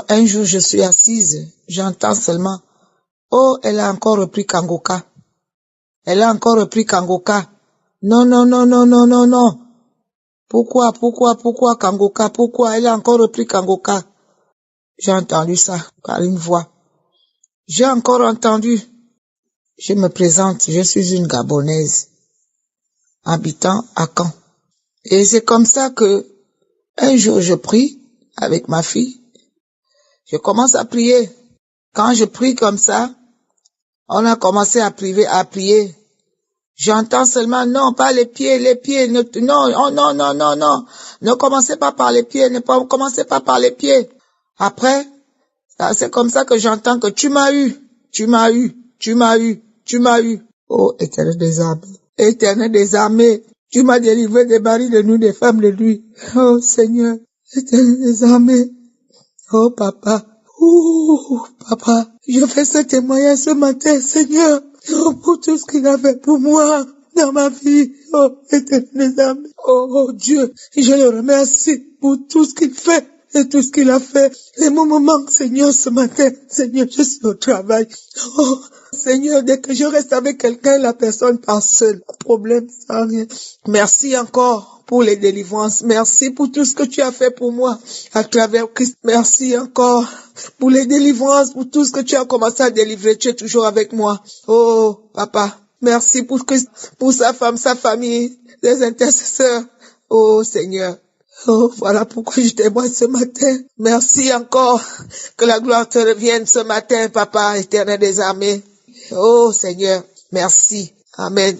Un jour, je suis assise, j'entends seulement, oh, elle a encore repris Kanguka. Elle a encore repris Kanguka. Non. Pourquoi Kanguka? Pourquoi elle a encore repris Kanguka? J'ai entendu ça par une voix. J'ai encore entendu. Je me présente, je suis une Gabonaise, habitant à Caen. Et c'est comme ça que, un jour je prie avec ma fille. Je commence à prier. Quand je prie comme ça, on a commencé à prier. J'entends seulement, non, pas les pieds, non. Ne commencez pas par les pieds, commencez pas par les pieds. Après, c'est comme ça que j'entends que tu m'as eu. Oh, Éternel des armées, tu m'as délivré des barils de nuit, des femmes de nuit. Oh, Seigneur, Éternel des armées. Oh, papa, je fais ce témoignage ce matin, Seigneur, pour tout ce qu'il a fait pour moi dans ma vie. Oh, Éternel des armées. Oh, Dieu, je le remercie pour tout ce qu'il fait et tout ce qu'il a fait. Les mots me manquent, Seigneur, ce matin. Seigneur, je suis au travail. Oh, Seigneur, dès que je reste avec quelqu'un, la personne part seule. Problème, sans rien. Merci encore pour les délivrances. Merci pour tout ce que tu as fait pour moi à travers Christ. Merci encore pour les délivrances, pour tout ce que tu as commencé à délivrer. Tu es toujours avec moi. Oh, papa, merci pour Christ, pour sa femme, sa famille, les intercesseurs. Oh, Seigneur. Oh, voilà pourquoi je témoigne ce matin. Merci encore. Que la gloire te revienne ce matin, Papa, Éternel des armées. Oh, Seigneur, merci. Amen.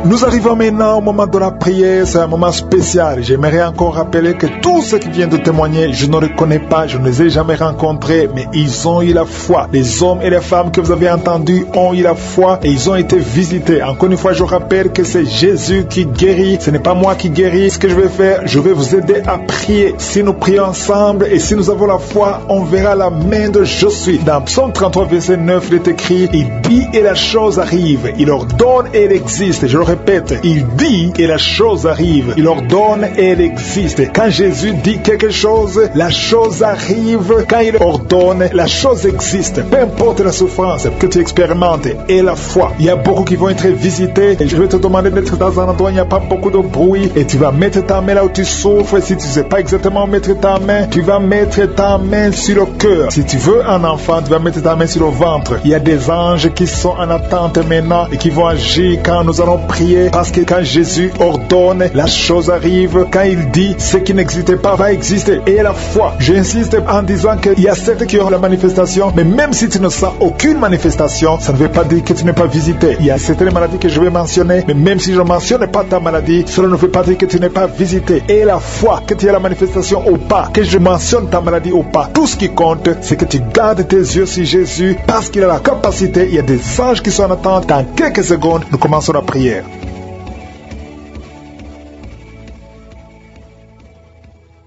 Nous arrivons maintenant au moment de la prière, c'est un moment spécial. J'aimerais encore rappeler que tous ceux qui viennent de témoigner, je ne les connais pas, je ne les ai jamais rencontrés, mais ils ont eu la foi. Les hommes et les femmes que vous avez entendus ont eu la foi et ils ont été visités. Encore une fois, je rappelle que c'est Jésus qui guérit, ce n'est pas moi qui guéris. Ce que je vais faire, je vais vous aider à prier. Si nous prions ensemble et si nous avons la foi, on verra la main de Je suis. Dans Psaume 33, verset 9, il est écrit, il dit et la chose arrive, il ordonne et elle existe. Je le répète. Il dit et la chose arrive. Il ordonne et elle existe. Quand Jésus dit quelque chose, la chose arrive. Quand il ordonne, la chose existe. Peu importe la souffrance que tu expérimentes et la foi. Il y a beaucoup qui vont être visités. Et je vais te demander d'être dans un endroit où il n'y a pas beaucoup de bruit. Et tu vas mettre ta main là où tu souffres. Si tu ne sais pas exactement où mettre ta main, tu vas mettre ta main sur le cœur. Si tu veux un enfant, tu vas mettre ta main sur le ventre. Il y a des anges qui sont en attente maintenant et qui vont agir quand nous allons prier. Parce que quand Jésus ordonne, la chose arrive. Quand il dit, ce qui n'existait pas va exister. Et la foi. J'insiste en disant qu'il y a certains qui auront la manifestation, mais même si tu ne sens aucune manifestation, ça ne veut pas dire que tu n'es pas visité. Il y a certaines maladies que je vais mentionner, mais même si je ne mentionne pas ta maladie, cela ne veut pas dire que tu n'es pas visité. Et la foi, que tu aies la manifestation ou pas, que je mentionne ta maladie ou pas, tout ce qui compte, c'est que tu gardes tes yeux sur Jésus, parce qu'il a la capacité. Il y a des anges qui sont en attente. Dans quelques secondes, nous commençons la prière.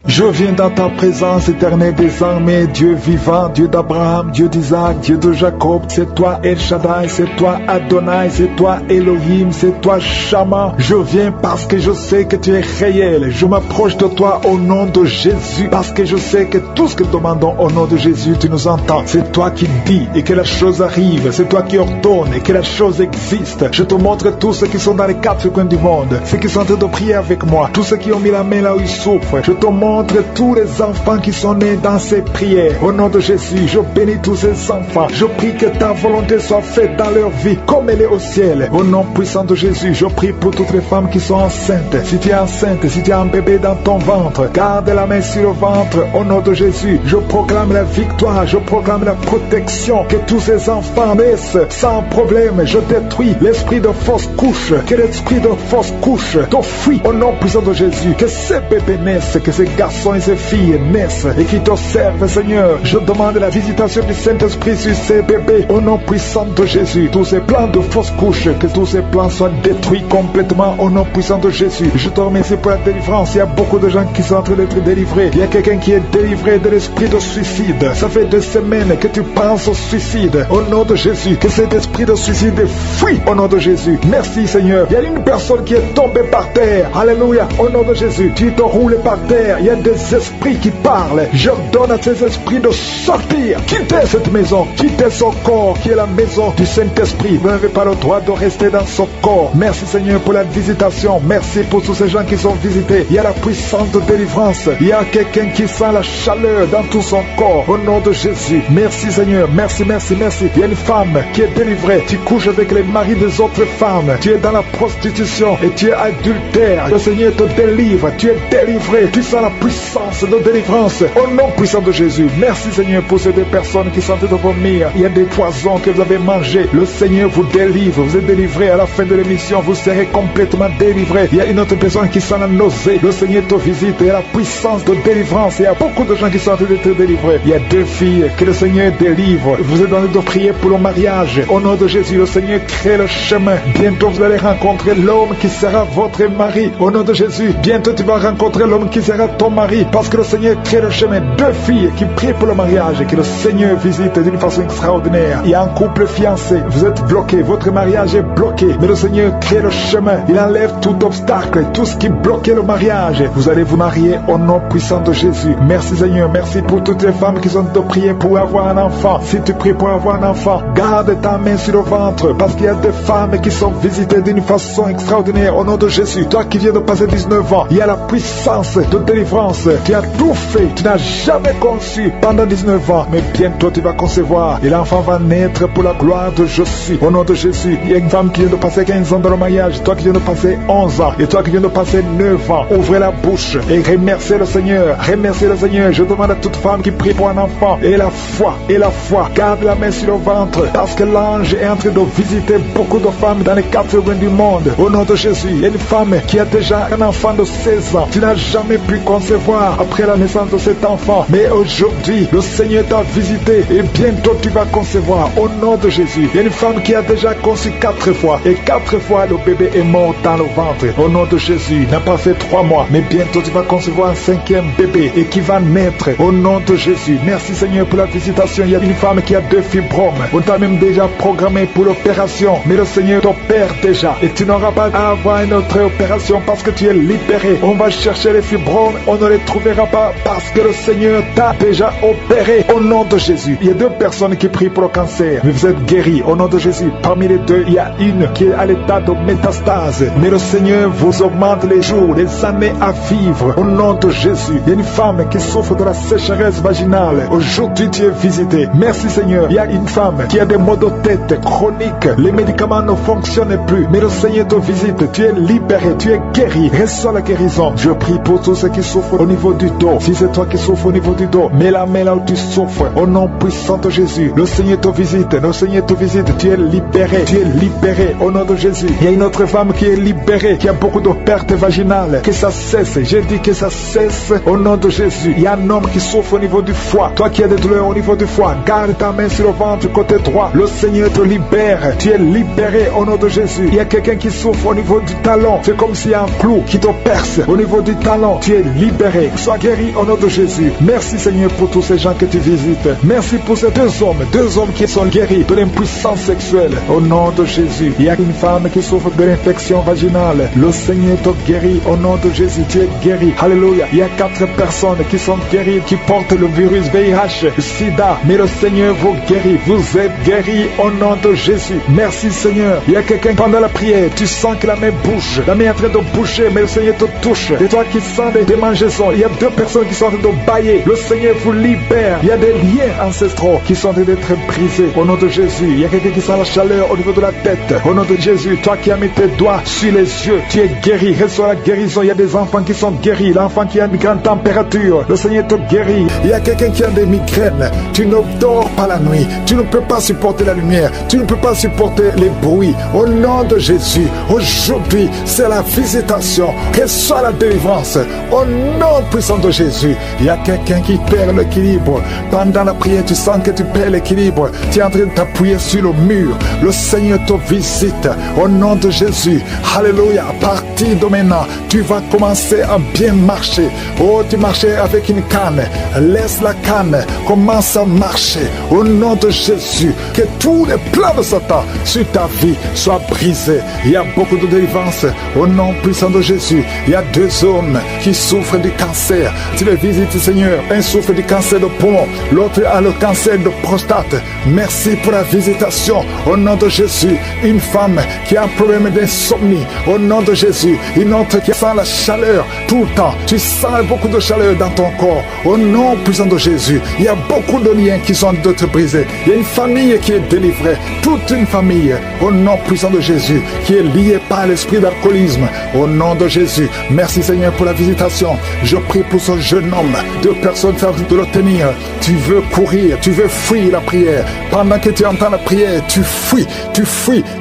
Je viens dans ta présence éternelle des armées, Dieu vivant, Dieu d'Abraham, Dieu d'Isaac, Dieu de Jacob. C'est toi El Shaddai, c'est toi Adonai, c'est toi Elohim, c'est toi Shama. Je viens parce que je sais que tu es réel. Je m'approche de toi au nom de Jésus, parce que je sais que tout ce que nous demandons au nom de Jésus, tu nous entends. C'est toi qui dis et que la chose arrive. C'est toi qui ordonne et que la chose existe. Je te montre tous ceux qui sont dans les quatre coins du monde, ceux qui sont en train de prier avec moi, tous ceux qui ont mis la main là où ils souffrent. Je te montre tous les enfants qui sont nés dans ces prières. Au nom de Jésus, je bénis tous ces enfants. Je prie que ta volonté soit faite dans leur vie comme elle est au ciel. Au nom puissant de Jésus, je prie pour toutes les femmes qui sont enceintes. Si tu es enceinte, si tu as un bébé dans ton ventre, garde la main sur le ventre. Au nom de Jésus, je proclame la victoire, je proclame la protection. Que tous ces enfants naissent sans problème. Je détruis l'esprit de fausse couche. Que l'esprit de fausse couche te fuit. Au nom puissant de Jésus, que ces bébés naissent, que ces garçons et ces filles naissent et qui te servent, Seigneur. Je demande la visitation du Saint-Esprit sur ces bébés au nom puissant de Jésus. Tous ces plans de fausses couches, que tous ces plans soient détruits complètement au nom puissant de Jésus. Je te remercie pour la délivrance. Il y a beaucoup de gens qui sont en train d'être délivrés. Il y a quelqu'un qui est délivré de l'esprit de suicide. Ça fait 2 semaines que tu penses au suicide. Au nom de Jésus, que cet esprit de suicide fuit au nom de Jésus. Merci, Seigneur. Il y a une personne qui est tombée par terre. Alléluia. Au nom de Jésus, tu te roules par terre. Il y a des esprits qui parlent. J'ordonne à ces esprits de sortir. Quittez cette maison. Quittez son corps qui est la maison du Saint-Esprit. Vous n'avez pas le droit de rester dans son corps. Merci, Seigneur, pour la visitation. Merci pour tous ces gens qui sont visités. Il y a la puissance de délivrance. Il y a quelqu'un qui sent la chaleur dans tout son corps. Au nom de Jésus. Merci, Seigneur. Merci, merci, merci. Il y a une femme qui est délivrée. Tu couches avec les maris des autres femmes. Tu es dans la prostitution et tu es adultère. Le Seigneur te délivre. Tu es délivré. Tu sens la puissance de délivrance au nom puissant de Jésus. Merci, Seigneur, pour ces 2 personnes qui sont en train de vomir. Il y a des poisons que vous avez mangés. Le Seigneur vous délivre. Vous êtes délivré. À la fin de l'émission, vous serez complètement délivré. Il y a une autre personne qui sent la nausée. Le Seigneur te visite. Il y a la puissance de délivrance. Il y a beaucoup de gens qui sont en train d'être délivrés. Il y a 2 filles que le Seigneur délivre. Vous êtes en train de prier pour le mariage. Au nom de Jésus, le Seigneur crée le chemin. Bientôt, vous allez rencontrer l'homme qui sera votre mari. Au nom de Jésus, bientôt tu vas rencontrer l'homme qui sera ton mari. Parce que le Seigneur crée le chemin. 2 filles qui prient pour le mariage et que le Seigneur visite d'une façon extraordinaire. Il y a un couple fiancé. Vous êtes bloqué. Votre mariage est bloqué. Mais le Seigneur crée le chemin. Il enlève tout obstacle, tout ce qui bloquait le mariage. Vous allez vous marier au nom puissant de Jésus. Merci, Seigneur. Merci pour toutes les femmes qui sont de prier pour avoir un enfant. Si tu pries pour avoir un enfant, garde ta main sur le ventre. Parce qu'il y a des femmes qui sont visitées d'une façon extraordinaire au nom de Jésus. Toi qui viens de passer 19 ans, il y a la puissance de délivrance. Tu as tout fait. Tu n'as jamais conçu pendant 19 ans. Mais bientôt tu vas concevoir. Et l'enfant va naître pour la gloire de Je suis. Au nom de Jésus. Il y a une femme qui vient de passer 15 ans dans le mariage. Toi qui viens de passer 11 ans. Et toi qui viens de passer 9 ans. Ouvrez la bouche et remerciez le Seigneur. Remerciez le Seigneur. Je demande à toute femme qui prie pour un enfant. Et la foi. Et la foi. Garde la main sur le ventre. Parce que l'ange est en train de visiter beaucoup de femmes dans les 4 coins du monde. Au nom de Jésus. Il y a une femme qui a déjà un enfant de 16 ans. Tu n'as jamais pu concevoir. concevoir après la naissance de cet enfant. Mais aujourd'hui, le Seigneur t'a visité et bientôt tu vas concevoir au nom de Jésus. Il y a une femme qui a déjà conçu 4 fois et 4 fois le bébé est mort dans le ventre. Au nom de Jésus, il n'a pas fait 3 mois, mais bientôt tu vas concevoir un 5e bébé et qui va naître au nom de Jésus. Merci Seigneur pour la visitation. Il y a une femme qui a 2 fibromes. On t'a même déjà programmé pour l'opération, mais le Seigneur t'opère déjà et tu n'auras pas à avoir une autre opération parce que tu es libéré. On va chercher les fibromes, on ne les trouvera pas parce que le Seigneur t'a déjà opéré au nom de Jésus. Il y a 2 personnes qui prient pour le cancer, mais vous êtes guéris au nom de Jésus. Parmi les 2, il y a une qui est à l'état de métastase, mais le Seigneur vous augmente les jours, les années à vivre au nom de Jésus. Il y a une femme qui souffre de la sécheresse vaginale. Aujourd'hui, tu es visité. Merci Seigneur. Il y a une femme qui a des maux de tête chroniques. Les médicaments ne fonctionnent plus, mais le Seigneur te visite. Tu es libéré, tu es guéri. Reçois la guérison. Je prie pour tous ceux qui souffrent au niveau du dos. Si c'est toi qui souffres au niveau du dos, mets la main là où tu souffres. Au nom puissant de Jésus, le Seigneur te visite. Le Seigneur te visite. Tu es libéré. Tu es libéré au nom de Jésus. Il y a une autre femme qui est libérée, qui a beaucoup de pertes vaginales. Que ça cesse. J'ai dit que ça cesse au nom de Jésus. Il y a un homme qui souffre au niveau du foie. Toi qui as des douleurs au niveau du foie, garde ta main sur le ventre côté droit. Le Seigneur te libère. Tu es libéré au nom de Jésus. Il y a quelqu'un qui souffre au niveau du talon. C'est comme s'il y a un clou qui te perce au niveau du talon. Tu es libéré. Sois guéri au nom de Jésus. Merci Seigneur pour tous ces gens que tu visites. Merci pour ces 2 hommes qui sont guéris de l'impuissance sexuelle au nom de Jésus. Il y a une femme qui souffre de l'infection vaginale. Le Seigneur te guérit au nom de Jésus. Tu es guéri. Alléluia. Il y a 4 personnes qui sont guéries, qui portent le virus VIH, SIDA. Mais le Seigneur vous guérit. Vous êtes guéris au nom de Jésus. Merci Seigneur. Il y a quelqu'un pendant la prière, tu sens que la main bouge. La main est en train de bouger, mais le Seigneur te touche. Et toi qui sens des démangeaisons, il y a 2 personnes qui sont en train de bailler. Le Seigneur vous libère. Il y a des liens ancestraux qui sont en train d'être brisés au nom de Jésus. Il y a quelqu'un qui sent la chaleur au niveau de la tête. Au nom de Jésus, toi qui as mis tes doigts sur les yeux, tu es guéri. Reçois la guérison. Il y a des enfants qui sont guéris. L'enfant qui a une grande température, le Seigneur te guérit. Il y a quelqu'un qui a des migraines. Tu ne dors pas la nuit. Tu ne peux pas supporter la lumière. Tu ne peux pas supporter les bruits. Au nom de Jésus, aujourd'hui, c'est la visitation. Reçois la délivrance. Au nom puissant de Jésus, il y a quelqu'un qui perd l'équilibre. Pendant la prière, tu sens que tu perds l'équilibre. Tu es en train de t'appuyer sur le mur. Le Seigneur te visite. Au nom de Jésus, alléluia. À partir de maintenant, tu vas commencer à bien marcher. Oh, tu marchais avec une canne. Laisse la canne. Commence à marcher. Au nom de Jésus, que tous les plans de Satan sur ta vie soient brisés. Il y a beaucoup de délivrance. Au nom puissant de Jésus, il y a 2 hommes qui souffrent du cancer. Tu les visites, Seigneur. Un souffre du cancer de poumon. L'autre a le cancer de prostate. Merci pour la visitation. Au nom de Jésus, une femme qui a un problème d'insomnie. Au nom de Jésus, une autre qui sent la chaleur tout le temps. Tu sens beaucoup de chaleur dans ton corps. Au nom puissant de Jésus, il y a beaucoup de liens qui sont de te briser. Il y a une famille qui est délivrée. Toute une famille. Au nom puissant de Jésus, qui est liée par l'esprit d'alcoolisme. Au nom de Jésus, merci Seigneur pour la visitation. Je prie pour ce jeune homme. 2 personnes savent de le tenir. Tu veux courir, tu veux fuir la prière. Pendant que tu entends la prière, tu fuis,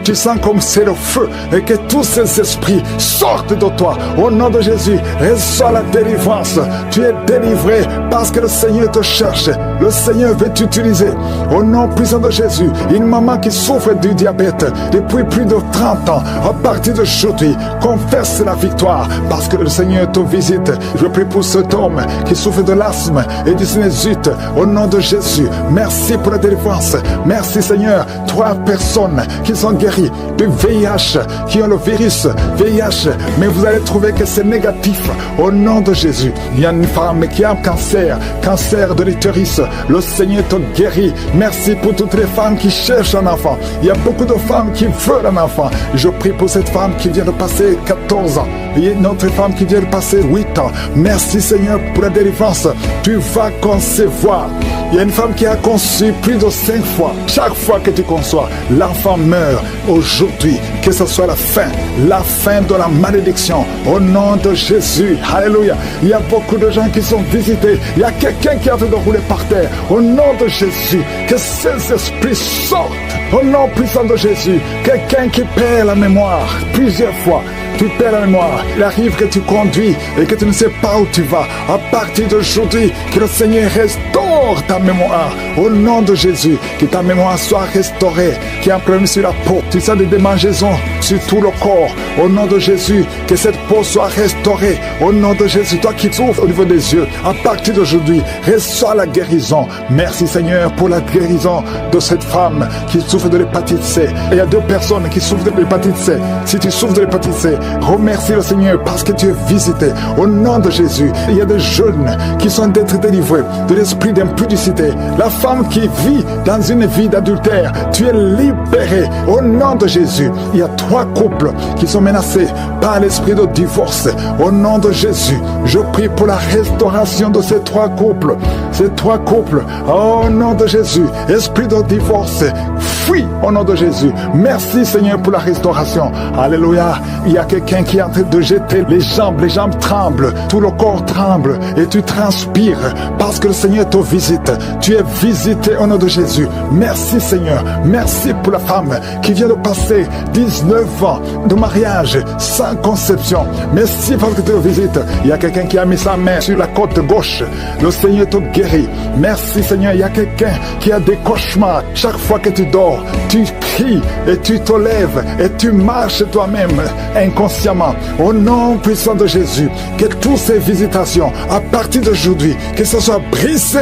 tu sens comme c'est le feu et que tous ces esprits sortent de toi. Au nom de Jésus, reçois la délivrance. Tu es délivré parce que le Seigneur te cherche. Le Seigneur veut t'utiliser. Au nom puissant de Jésus, une maman qui souffre du diabète depuis plus de 30 ans, à partir d'aujourd'hui, confesse la victoire parce que le Seigneur te visite. Je prie pour cet homme qui souffre de l'asthme et du sinusite. Au nom de Jésus, merci pour la délivrance. Merci Seigneur. 3 personnes qui sont guéries du VIH, qui ont le virus VIH, mais vous allez trouver que c'est négatif. Au nom de Jésus, il y a une femme qui a un cancer de l'utérus. Le Seigneur te guérit. Merci pour toutes les femmes qui cherchent un enfant. Il y a beaucoup de femmes qui veulent un enfant. Je prie pour cette femme qui vient de passer 14 ans. Il y a une autre femme qui vient de passer 8 ans. Merci Seigneur pour la délivrance. Tu vas concevoir. Il y a une femme qui a conçu plus de 5 fois. Chaque fois que tu conçois, l'enfant meurt. Aujourd'hui, que ce soit la fin de la malédiction. Au nom de Jésus. Alléluia. Il y a beaucoup de gens qui sont visités. Il y a quelqu'un qui a fait de rouler par terre. Au nom de Jésus, que ces esprits sortent. Au nom puissant de Jésus, quelqu'un qui perd la mémoire plusieurs fois. tu perds la mémoire. Il arrive que tu conduis et que tu ne sais pas où tu vas. À partir d'aujourd'hui, que le Seigneur restaure ta mémoire. Au nom de Jésus, que ta mémoire soit restaurée. Qui a un problème sur la peau, tu sens des démangeaisons sur tout le corps. Au nom de Jésus, que cette peau soit restaurée. Au nom de Jésus, toi qui souffres au niveau des yeux, à partir d'aujourd'hui, reçois la guérison. Merci Seigneur pour la guérison de cette femme qui souffre de l'hépatite C. Et il y a 2 personnes qui souffrent de l'hépatite C. Si tu souffres de l'hépatite C, remercie le Seigneur parce que tu es visité. Au nom de Jésus, il y a des jeunes qui sont d'être délivrés de l'esprit d'impudicité. La femme qui vit dans une vie d'adultère, tu es libéré. Au nom de Jésus, il y a 3 couples qui sont menacés par l'esprit de divorce. Au nom de Jésus, je prie pour la restauration de ces 3 couples. Ces 3 couples, au nom de Jésus, esprit de divorce, fuis au nom de Jésus. Merci Seigneur pour la restauration. Alléluia. Il y a quelqu'un qui est en train de jeter les jambes tremblent, tout le corps tremble et tu transpires parce que le Seigneur te visite. Tu es visité au nom de Jésus. Merci Seigneur. Merci pour la femme qui vient de passer 19 ans de mariage sans conception. Merci parce que tu te visites. Il y a quelqu'un qui a mis sa main sur la côte gauche. Le Seigneur te guérit. Merci Seigneur. Il y a quelqu'un qui a des cauchemars. Chaque fois que tu dors, tu cries et tu te lèves et tu marches toi-même inconsciemment. Au nom puissant de Jésus, que toutes ces visitations, à partir d'aujourd'hui, que ce soit brisé.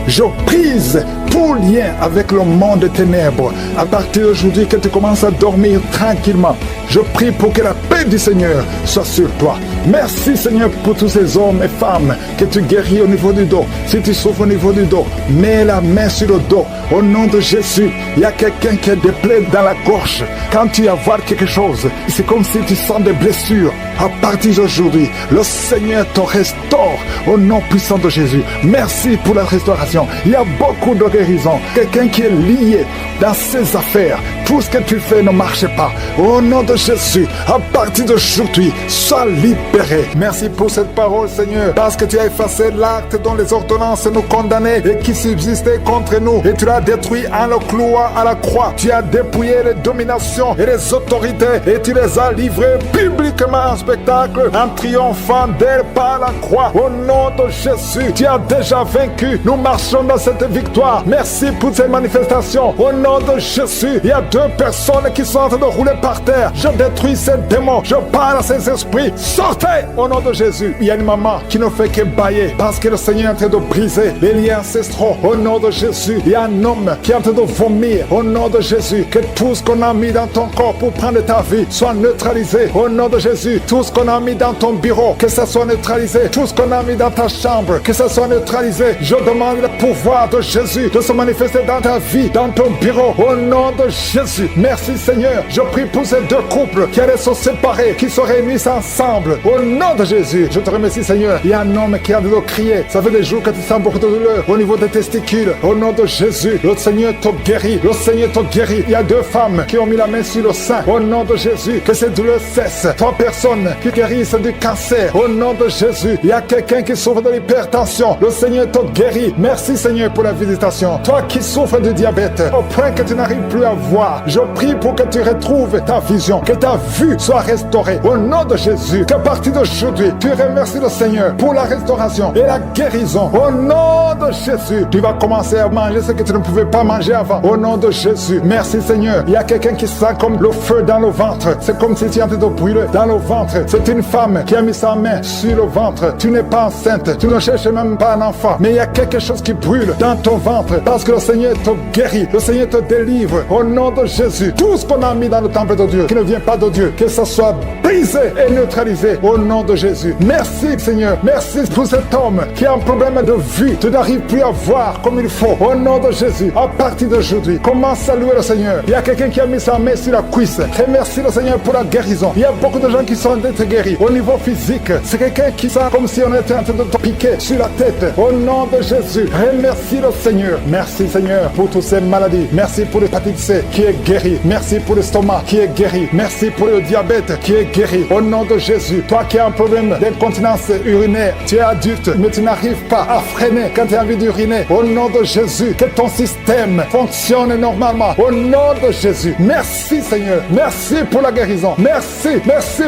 Je brise tout lien avec le monde des ténèbres. À partir d'aujourd'hui, que tu commences à dormir tranquillement. Je prie pour que la paix du Seigneur soit sur toi. Merci Seigneur pour tous ces hommes et femmes que tu guéris au niveau du dos. Si tu souffres au niveau du dos, mets la main sur le dos. Au nom de Jésus, il y a quelqu'un qui a des plaies dans la gorge. Quand tu vas voir quelque chose, c'est comme si tu sens des blessures. À partir d'aujourd'hui, le Seigneur te restaure au nom puissant de Jésus. Merci pour la restauration. Il y a beaucoup de guérison. Quelqu'un qui est lié dans ses affaires. Tout ce que tu fais ne marche pas. Au nom de Jésus, à partir d'aujourd'hui, sois libéré. Merci pour cette parole, Seigneur, parce que tu as effacé l'acte dont les ordonnances nous condamnaient et qui subsistait contre nous. Et tu l'as détruit en le clouant à la croix. Tu as dépouillé les dominations et les autorités et tu les as livrées publiquement en spectacle en triomphant d'elles par la croix. Au nom de Jésus, tu as déjà vaincu. Nous marchons dans cette victoire. Merci pour ces manifestations. Au nom de Jésus, il y a 2 personnes qui sont en train de rouler par terre. Je détruis ces démons. Je parle à ces esprits. Sortez au nom de Jésus. Il y a une maman qui ne fait que bailler parce que le Seigneur est en train de briser les liens ancestraux. Au nom de Jésus, il y a un homme qui est en train de vomir. Au nom de Jésus, que tout ce qu'on a mis dans ton corps pour prendre ta vie soit neutralisé. Au nom de Jésus, tout ce qu'on a mis dans ton bureau, que ça soit neutralisé. Tout ce qu'on a mis dans ta chambre, que ça soit neutralisé. Je demande le pouvoir de Jésus de se manifester dans ta vie, dans ton bureau. Au nom de Jésus, merci Seigneur. Je prie pour ces 2 couples qui allaient se séparer, qui se réunissent ensemble. Au nom de Jésus, je te remercie Seigneur. Il y a un homme qui a de crier. Ça fait des jours que tu sens beaucoup de douleur au niveau des testicules. Au nom de Jésus, le Seigneur te guérit. Le Seigneur te guérit. Il y a 2 femmes qui ont mis la main sur le sein. Au nom de Jésus, que ces douleurs cessent. 3 personnes qui guérissent du cancer. Au nom de Jésus, il y a quelqu'un qui souffre de l'hypertension. Le Seigneur te guérit. Merci Seigneur pour la visitation. Toi qui souffres de diabète, au point que tu n'arrives plus à voir, je prie pour que tu retrouves ta vision, que ta vue soit restaurée. Au nom de Jésus, qu'à partir d'aujourd'hui, tu remercies le Seigneur pour la restauration et la guérison. Au nom de Jésus, tu vas commencer à manger ce que tu ne pouvais pas manger avant. Au nom de Jésus, merci Seigneur. Il y a quelqu'un qui sent comme le feu dans le ventre. C'est comme si tu es en train de brûler dans le ventre. C'est une femme qui a mis sa main sur le ventre. Tu n'es pas enceinte, tu ne cherches même pas un enfant, mais il y a quelque chose qui brûle dans ton ventre parce que le Seigneur te guérit, le Seigneur te délivre. Au nom de Jésus, tout ce qu'on a mis dans le temple de Dieu qui ne vient pas de Dieu, que ça soit brisé et neutralisé au nom de Jésus. Merci Seigneur, merci pour cet homme qui a un problème de vue. Tu n'arrives plus à voir comme il faut. Au nom de Jésus, à partir d'aujourd'hui, commence à louer le Seigneur. Il y a quelqu'un qui a mis sa main sur la cuisse. Remercie le Seigneur pour la guérison. Il y a beaucoup de gens qui sont d'être guéris. Au niveau physique, c'est quelqu'un qui sent comme si on était en train de te piquer sur la tête. Au nom de Jésus, remercie le Seigneur. Merci Seigneur pour toutes ces maladies. Merci pour l'hépatite C qui est guérie. Merci pour l'estomac qui est guéri. Merci pour le diabète qui est guéri. Au nom de Jésus, toi qui as un problème d'incontinence urinaire, tu es adulte, mais tu n'arrives pas à freiner quand tu as envie d'uriner. Au nom de Jésus, que ton système fonctionne normalement. Au nom de Jésus, merci Seigneur. Merci pour la guérison. Merci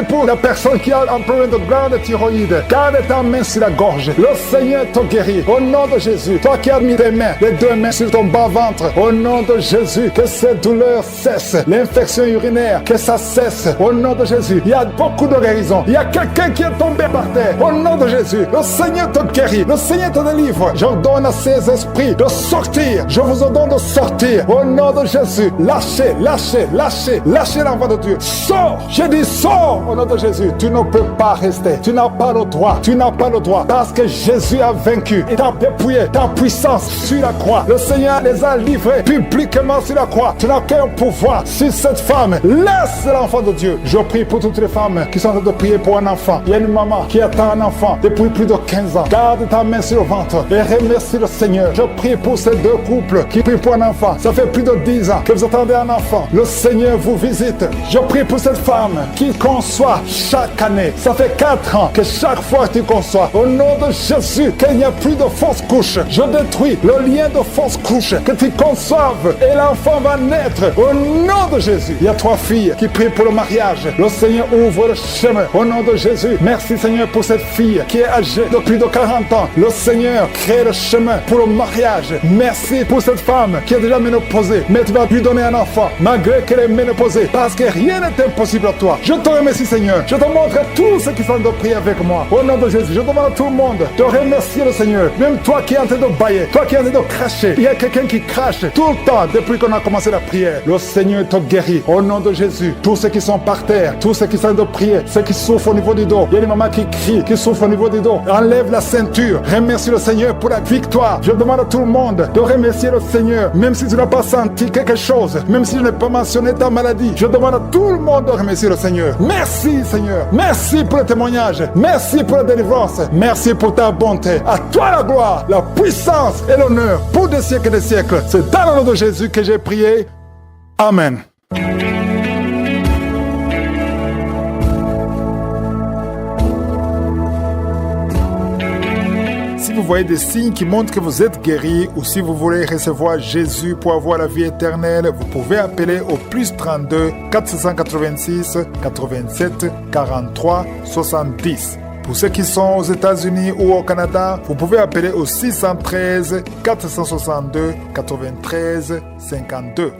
pour la personne qui a un problème de glande thyroïde. Garde ta main sur la gorge. Le Seigneur te guérit. Au nom de Jésus, toi qui as mis tes mains, les deux mains sur ton bas-ventre. Au nom de Jésus, que cette douleur cesse. L'infection urinaire, que ça cesse. Au nom de Jésus, il y a beaucoup de guérison. Il y a quelqu'un qui est tombé par terre. Au nom de Jésus, le Seigneur te guérit. Le Seigneur te délivre. J'ordonne à ces esprits de sortir. Je vous ordonne de sortir. Au nom de Jésus, lâchez l'enfant de Dieu. Sors. J'ai dit sors. Au nom de Jésus, tu ne peux pas rester. Tu n'as pas le droit. Tu n'as pas le droit. Parce que Jésus a vaincu. Il t'a dépouillé ta puissance sur la croix. Le Seigneur les a livrés publiquement sur la croix. Tu n'as qu'un pouvoir sur cette femme. Laisse l'enfant de Dieu. Je prie pour toutes les femmes qui sont en train de prier pour un enfant. Il y a une maman qui attend un enfant depuis plus de 15 ans. Garde ta main sur le ventre et remercie le Seigneur. Je prie pour ces deux couples qui prient pour un enfant. Ça fait plus de 10 ans que vous attendez un enfant. Le Seigneur vous visite. Je prie pour cette femme qui conçoit chaque année. Ça fait 4 ans que chaque fois tu conçois. Au nom de Jésus, qu'il n'y a plus de fausses couches. Je détruis le lien de fausses couches. Que tu conçoives et l'enfant va naître. Au nom de Jésus. Il y a 3 filles qui prient pour le mariage. Le Seigneur ouvre le chemin. Au nom de Jésus. Merci Seigneur pour cette fille qui est âgée de plus de 40 ans. Le Seigneur crée le chemin pour le mariage. Merci pour cette femme qui est déjà ménopausée. Mais tu vas lui donner un enfant malgré qu'elle est ménopausée. Parce que rien n'est impossible à toi. Je te remercie Seigneur. Je te montre tous ceux qui sont de prier avec moi. Au nom de Jésus. Je demande à tout le monde de remercier le Seigneur. Même toi qui es en train de bailler. Toi qui es en train de cracher. Il y a quelqu'un qui crache tout le temps depuis qu'on a commencé la prière. Le Seigneur te guérit. Au nom de Jésus. Tous ceux qui sont par terre. Tous ceux qui sont en train de prier. Ceux qui souffrent au niveau du dos. Il y a des mamans qui crient, qui souffrent au niveau du dos. Enlève la ceinture. Remercie le Seigneur pour la victoire. Je demande à tout le monde de remercier le Seigneur. Même si tu n'as pas senti quelque chose. Même si je n'ai pas mentionné ta maladie. Je demande à tout le monde de remercier le Seigneur. Merci Seigneur. Merci pour le témoignage. Merci pour la délivrance. Merci pour ta bonté. À toi la gloire, la puissance et l'honneur pour des siècles et des siècles. C'est dans le nom de Jésus que j'ai prié. Amen. Si vous voyez des signes qui montrent que vous êtes guéri ou si vous voulez recevoir Jésus pour avoir la vie éternelle, vous pouvez appeler au plus 32 486 87 43 70. Pour ceux qui sont aux États-Unis ou au Canada, vous pouvez appeler au 613 462 93 52.